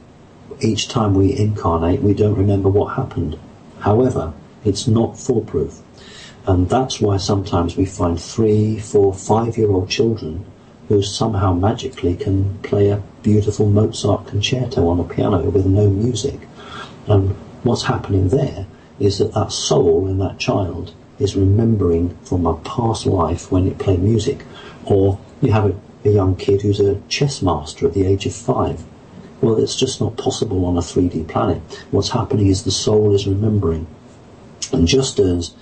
each time we incarnate, we don't remember what happened. However, it's not foolproof. And that's why sometimes we find 3, 4, 5-year-old children who somehow magically can play a beautiful Mozart concerto on a piano with no music. And what's happening there is that soul in that child is remembering from a past life when it played music. Or you have a young kid who's a chess master at the age of 5. Well, it's just not possible on a 3D planet. What's happening is the soul is remembering. And just as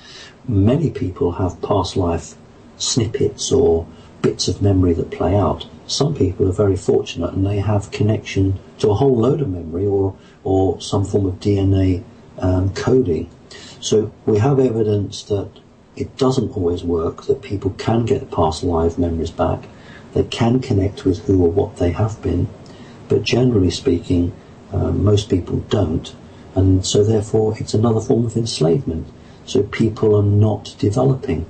many people have past life snippets or bits of memory that play out, some people are very fortunate and they have connection to a whole load of memory or some form of DNA coding. So we have evidence that it doesn't always work, that people can get past live memories back, they can connect with who or what they have been, but generally speaking, most people don't, and so therefore it's another form of enslavement. So people are not developing.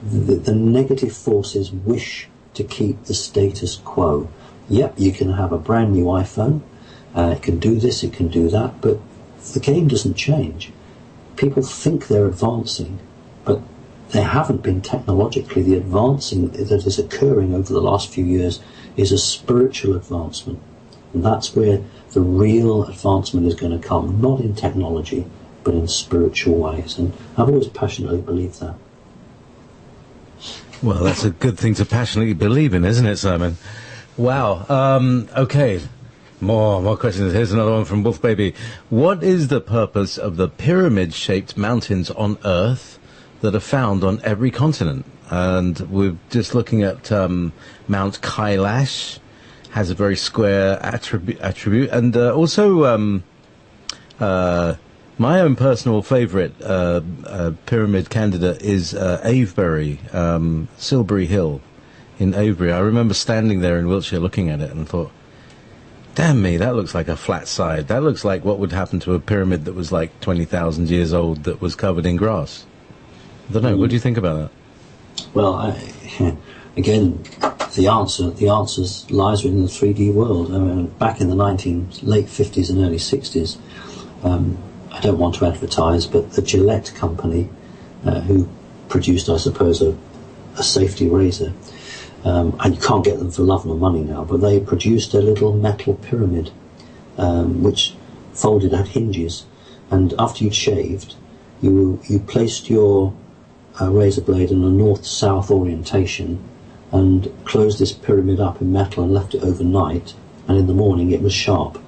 The negative forces wish to keep the status quo. Yep, you can have a brand new iPhone, it can do this, it can do that, but the game doesn't change. People think they're advancing, but they haven't been technologically. The advancing that is occurring over the last few years is a spiritual advancement. And that's where the real advancement is going to come, not in technology, but in spiritual ways. And I've always passionately believed that. Well, that's a good thing to passionately believe in, isn't it, Simon? Wow. Okay. More questions. Here's another one from Wolf Baby. What is the purpose of the pyramid-shaped mountains on Earth that are found on every continent? And we're just looking at Mount Kailash, has a very square attribute, and also my own personal favourite pyramid candidate is Avebury, Silbury Hill in Avebury. I remember standing there in Wiltshire looking at it and thought, damn me, that looks like a flat side. That looks like what would happen to a pyramid that was like 20,000 years old that was covered in grass. I don't know, what do you think about that? Well, again, the answer lies within the 3D world. I mean, back in the late 50s and early 60s, I don't want to advertise, but the Gillette company, who produced, I suppose, a safety razor, and you can't get them for love nor money now, but they produced a little metal pyramid, which folded at hinges, and after you'd shaved, you placed your razor blade in a north-south orientation and closed this pyramid up in metal and left it overnight, and in the morning it was sharp.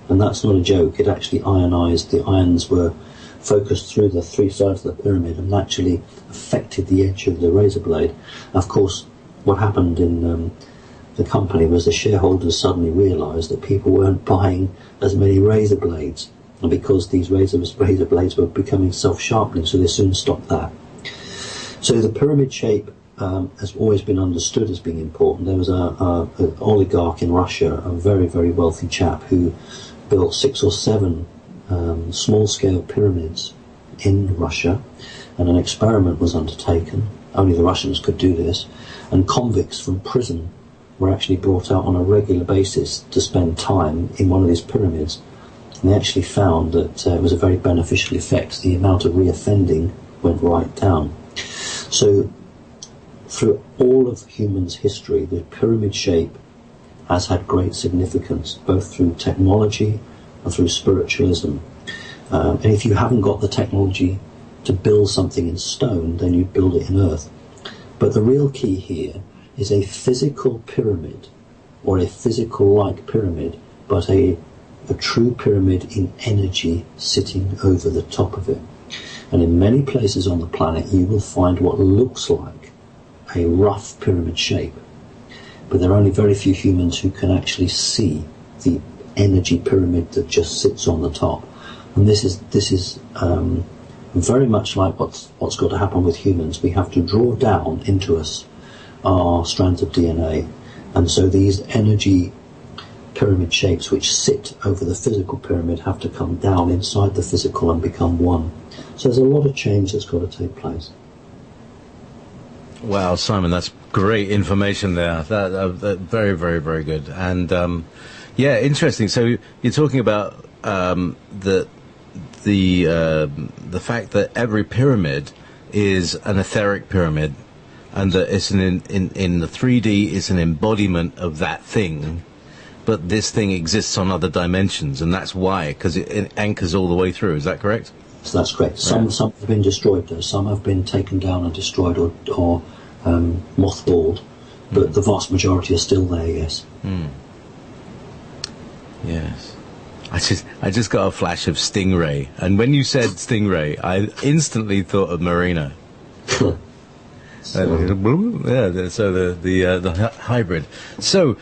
And that's not a joke, it actually ionized. The ions were focused through the 3 sides of the pyramid and actually affected the edge of the razor blade. Of course, what happened in the company was the shareholders suddenly realised that people weren't buying as many razor blades, and because these razor blades were becoming self-sharpening, so they soon stopped that. So the pyramid shape has always been understood as being important. There was an oligarch in Russia, a very, very wealthy chap, who built 6 or 7 small-scale pyramids in Russia, and an experiment was undertaken. Only the Russians could do this, and convicts from prison were actually brought out on a regular basis to spend time in one of these pyramids, and they actually found that it was a very beneficial effect. The amount of reoffending went right down. So through all of humans' history, the pyramid shape has had great significance, both through technology and through spiritualism. And if you haven't got the technology to build something in stone, then you build it in earth. But the real key here is a physical pyramid, or a physical-like pyramid, but a true pyramid in energy sitting over the top of it. And in many places on the planet, you will find what looks like a rough pyramid shape. But there are only very few humans who can actually see the energy pyramid that just sits on the top. And this is very much like what's got to happen with humans. We have to draw down into us our strands of DNA, and so these energy pyramid shapes which sit over the physical pyramid have to come down inside the physical and become one. So there's a lot of change that's got to take place. Wow, Simon, that's great information there. That very, very, very good. And yeah, interesting. So you're talking about the fact that every pyramid is an etheric pyramid, and that it's in the 3D is an embodiment of that thing, but this thing exists on other dimensions, and that's why, because it anchors all the way through. Is that correct? So that's correct. Some have been destroyed, though. Some have been taken down and destroyed or mothballed, but the vast majority are still there. Yes. Mm. Yes. I just got a flash of stingray, and when you said stingray, I instantly thought of Marina. Yeah, so the hybrid. So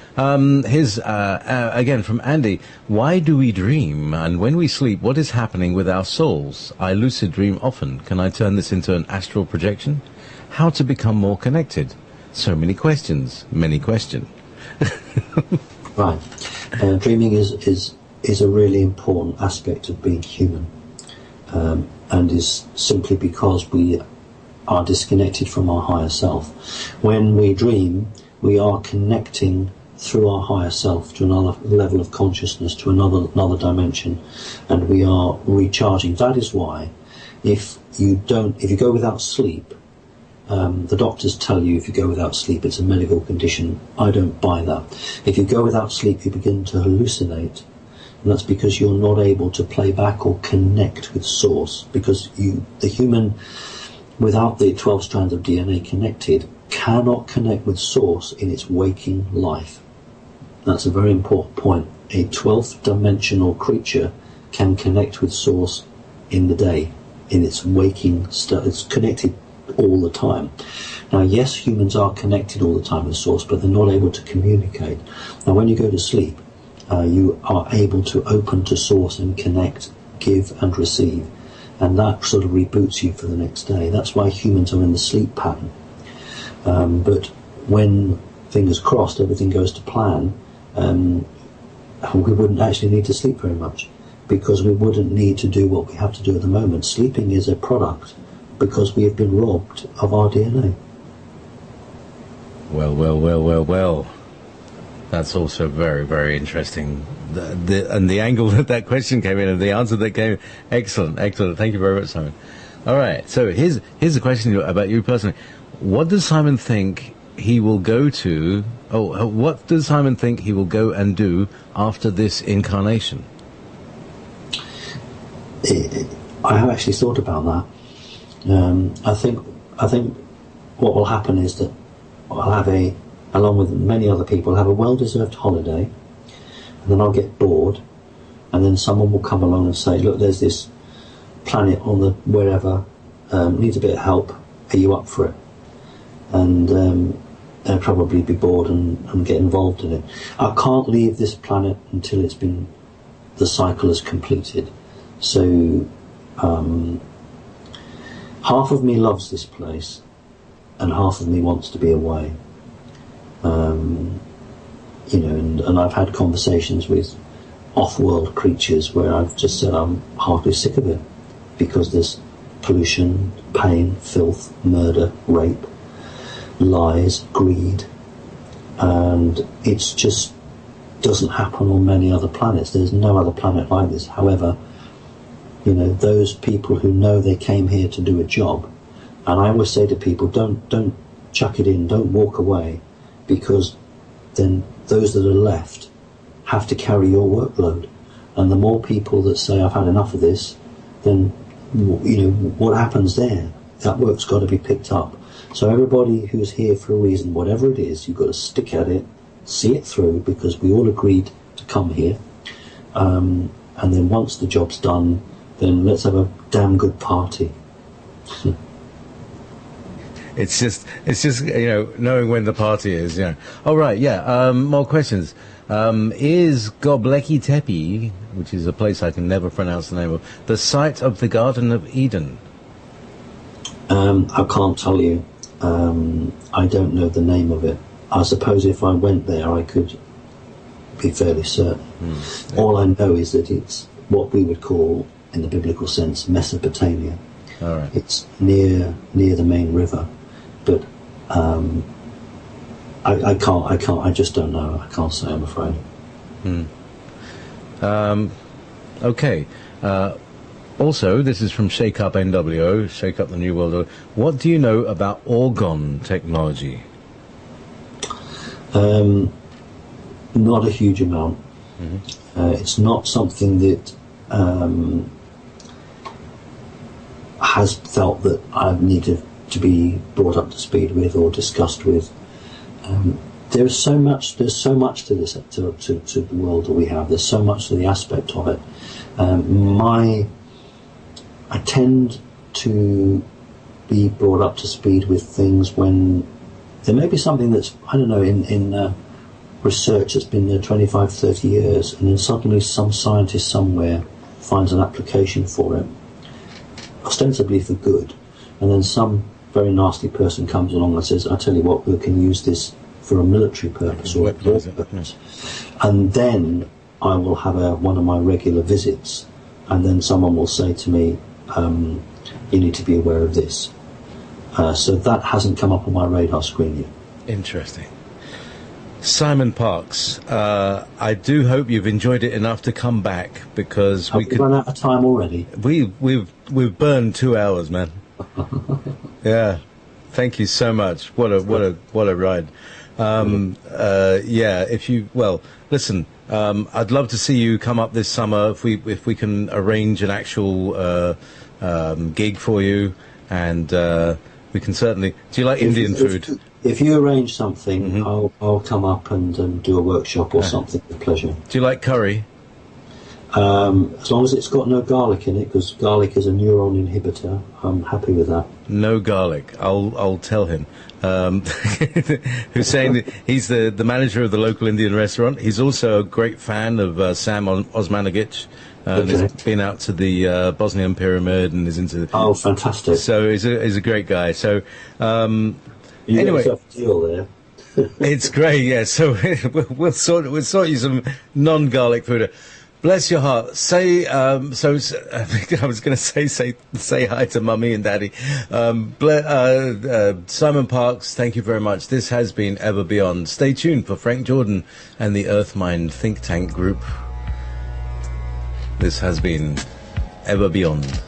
here's again from Andy. Why do we dream, and when we sleep, what is happening with our souls? I lucid dream often. Can I turn this into an astral projection? How to become more connected? So many questions. Many question. Right. Dreaming is a really important aspect of being human, and is simply because we are disconnected from our higher self. When we dream, we are connecting through our higher self to another level of consciousness, to another dimension, and we are recharging. That is why, if you go without sleep, the doctors tell you if you go without sleep it's a medical condition. I don't buy that. If you go without sleep, you begin to hallucinate, and that's because you're not able to play back or connect with source, because the human, without the 12 strands of DNA connected, cannot connect with source in its waking life. That's a very important point. A 12th dimensional creature can connect with source in the day, in its waking state. It's connected all the time. Now, yes, humans are connected all the time with source, but they're not able to communicate. Now, when you go to sleep, you are able to open to source and connect, give and receive. And that sort of reboots you for the next day. That's why humans are in the sleep pattern. But when, fingers crossed, everything goes to plan, we wouldn't actually need to sleep very much, because we wouldn't need to do what we have to do at the moment. Sleeping is a product because we have been robbed of our DNA. Well. That's also very, very interesting. And the angle that question came in and the answer that came, excellent. Thank you very much, Simon. All right, so here's a question about you personally. What does Simon think he will go to, what does Simon think he will go and do after this incarnation? I have actually thought about that. I think what will happen is that I'll have along with many other people, have a well-deserved holiday, and then I'll get bored, and then someone will come along and say, look, there's this planet on the wherever, needs a bit of help, are you up for it? And they'll probably be bored and get involved in it. I can't leave this planet until the cycle is completed. So half of me loves this place, and half of me wants to be away. And I've had conversations with off-world creatures where I've just said I'm heartily sick of it, because there's pollution, pain, filth, murder, rape, lies, greed, and it just doesn't happen on many other planets. There's no other planet like this. However, those people who know they came here to do a job, and I always say to people, don't chuck it in, don't walk away, because then those that are left have to carry your workload. And the more people that say, I've had enough of this, then, what happens there? That work's got to be picked up. So everybody who's here for a reason, whatever it is, you've got to stick at it, see it through, because we all agreed to come here. And then once the job's done, then let's have a damn good party. It's just knowing when the party is. Oh right, yeah. More questions. Is Göbekli Tepe, which is a place I can never pronounce the name of, the site of the Garden of Eden? I can't tell you. I don't know the name of it. I suppose if I went there, I could be fairly certain. Yeah. All I know is that it's what we would call, in the biblical sense, Mesopotamia. All right. It's near the main river, but I can't. I just don't know. I can't say, I'm afraid. Okay. Also, this is from Shake Up NWO, Shake Up the New World Order. What do you know about orgone technology? Not a huge amount. It's not something that has felt that I needed to be brought up to speed with or discussed with. There's so much to this, to the world that we have. There's so much to the aspect of it. I tend to be brought up to speed with things when there may be something that's, I don't know, in research that's been there 25, 30 years, and then suddenly some scientist somewhere finds an application for it, ostensibly for good, and then some very nasty person comes along and says, I tell you what, we can use this for a military purpose or a war purpose. And then I will have one of my regular visits, and then someone will say to me, you need to be aware of this. So that hasn't come up on my radar screen yet. Interesting. Simon Parks, I do hope you've enjoyed it enough to come back, because we could run out of time already. We've burned 2 hours, man. Yeah, thank you so much. What a ride. Yeah, listen, I'd love to see you come up this summer if we can arrange an actual gig for you, and we can certainly. Do you like Indian food? If you arrange something, I'll come up and do a workshop or something with pleasure. Do you like curry? As long as it's got no garlic in it, because garlic is a neuron inhibitor, I'm happy with that. No garlic. I'll tell him. Hussein, he's the manager of the local Indian restaurant. He's also a great fan of Sam Osmanagic. He's been out to the Bosnian pyramid and is into. Oh, fantastic! So he's a great guy. So anyway, a deal there. It's great. Yeah. So we'll sort you some non-garlic food. Bless your heart. Say, I was going to say hi to Mummy and Daddy. Simon Parks, thank you very much. This has been Ever Beyond. Stay tuned for Frank Jordan and the Earthmind think tank group. This has been Ever Beyond.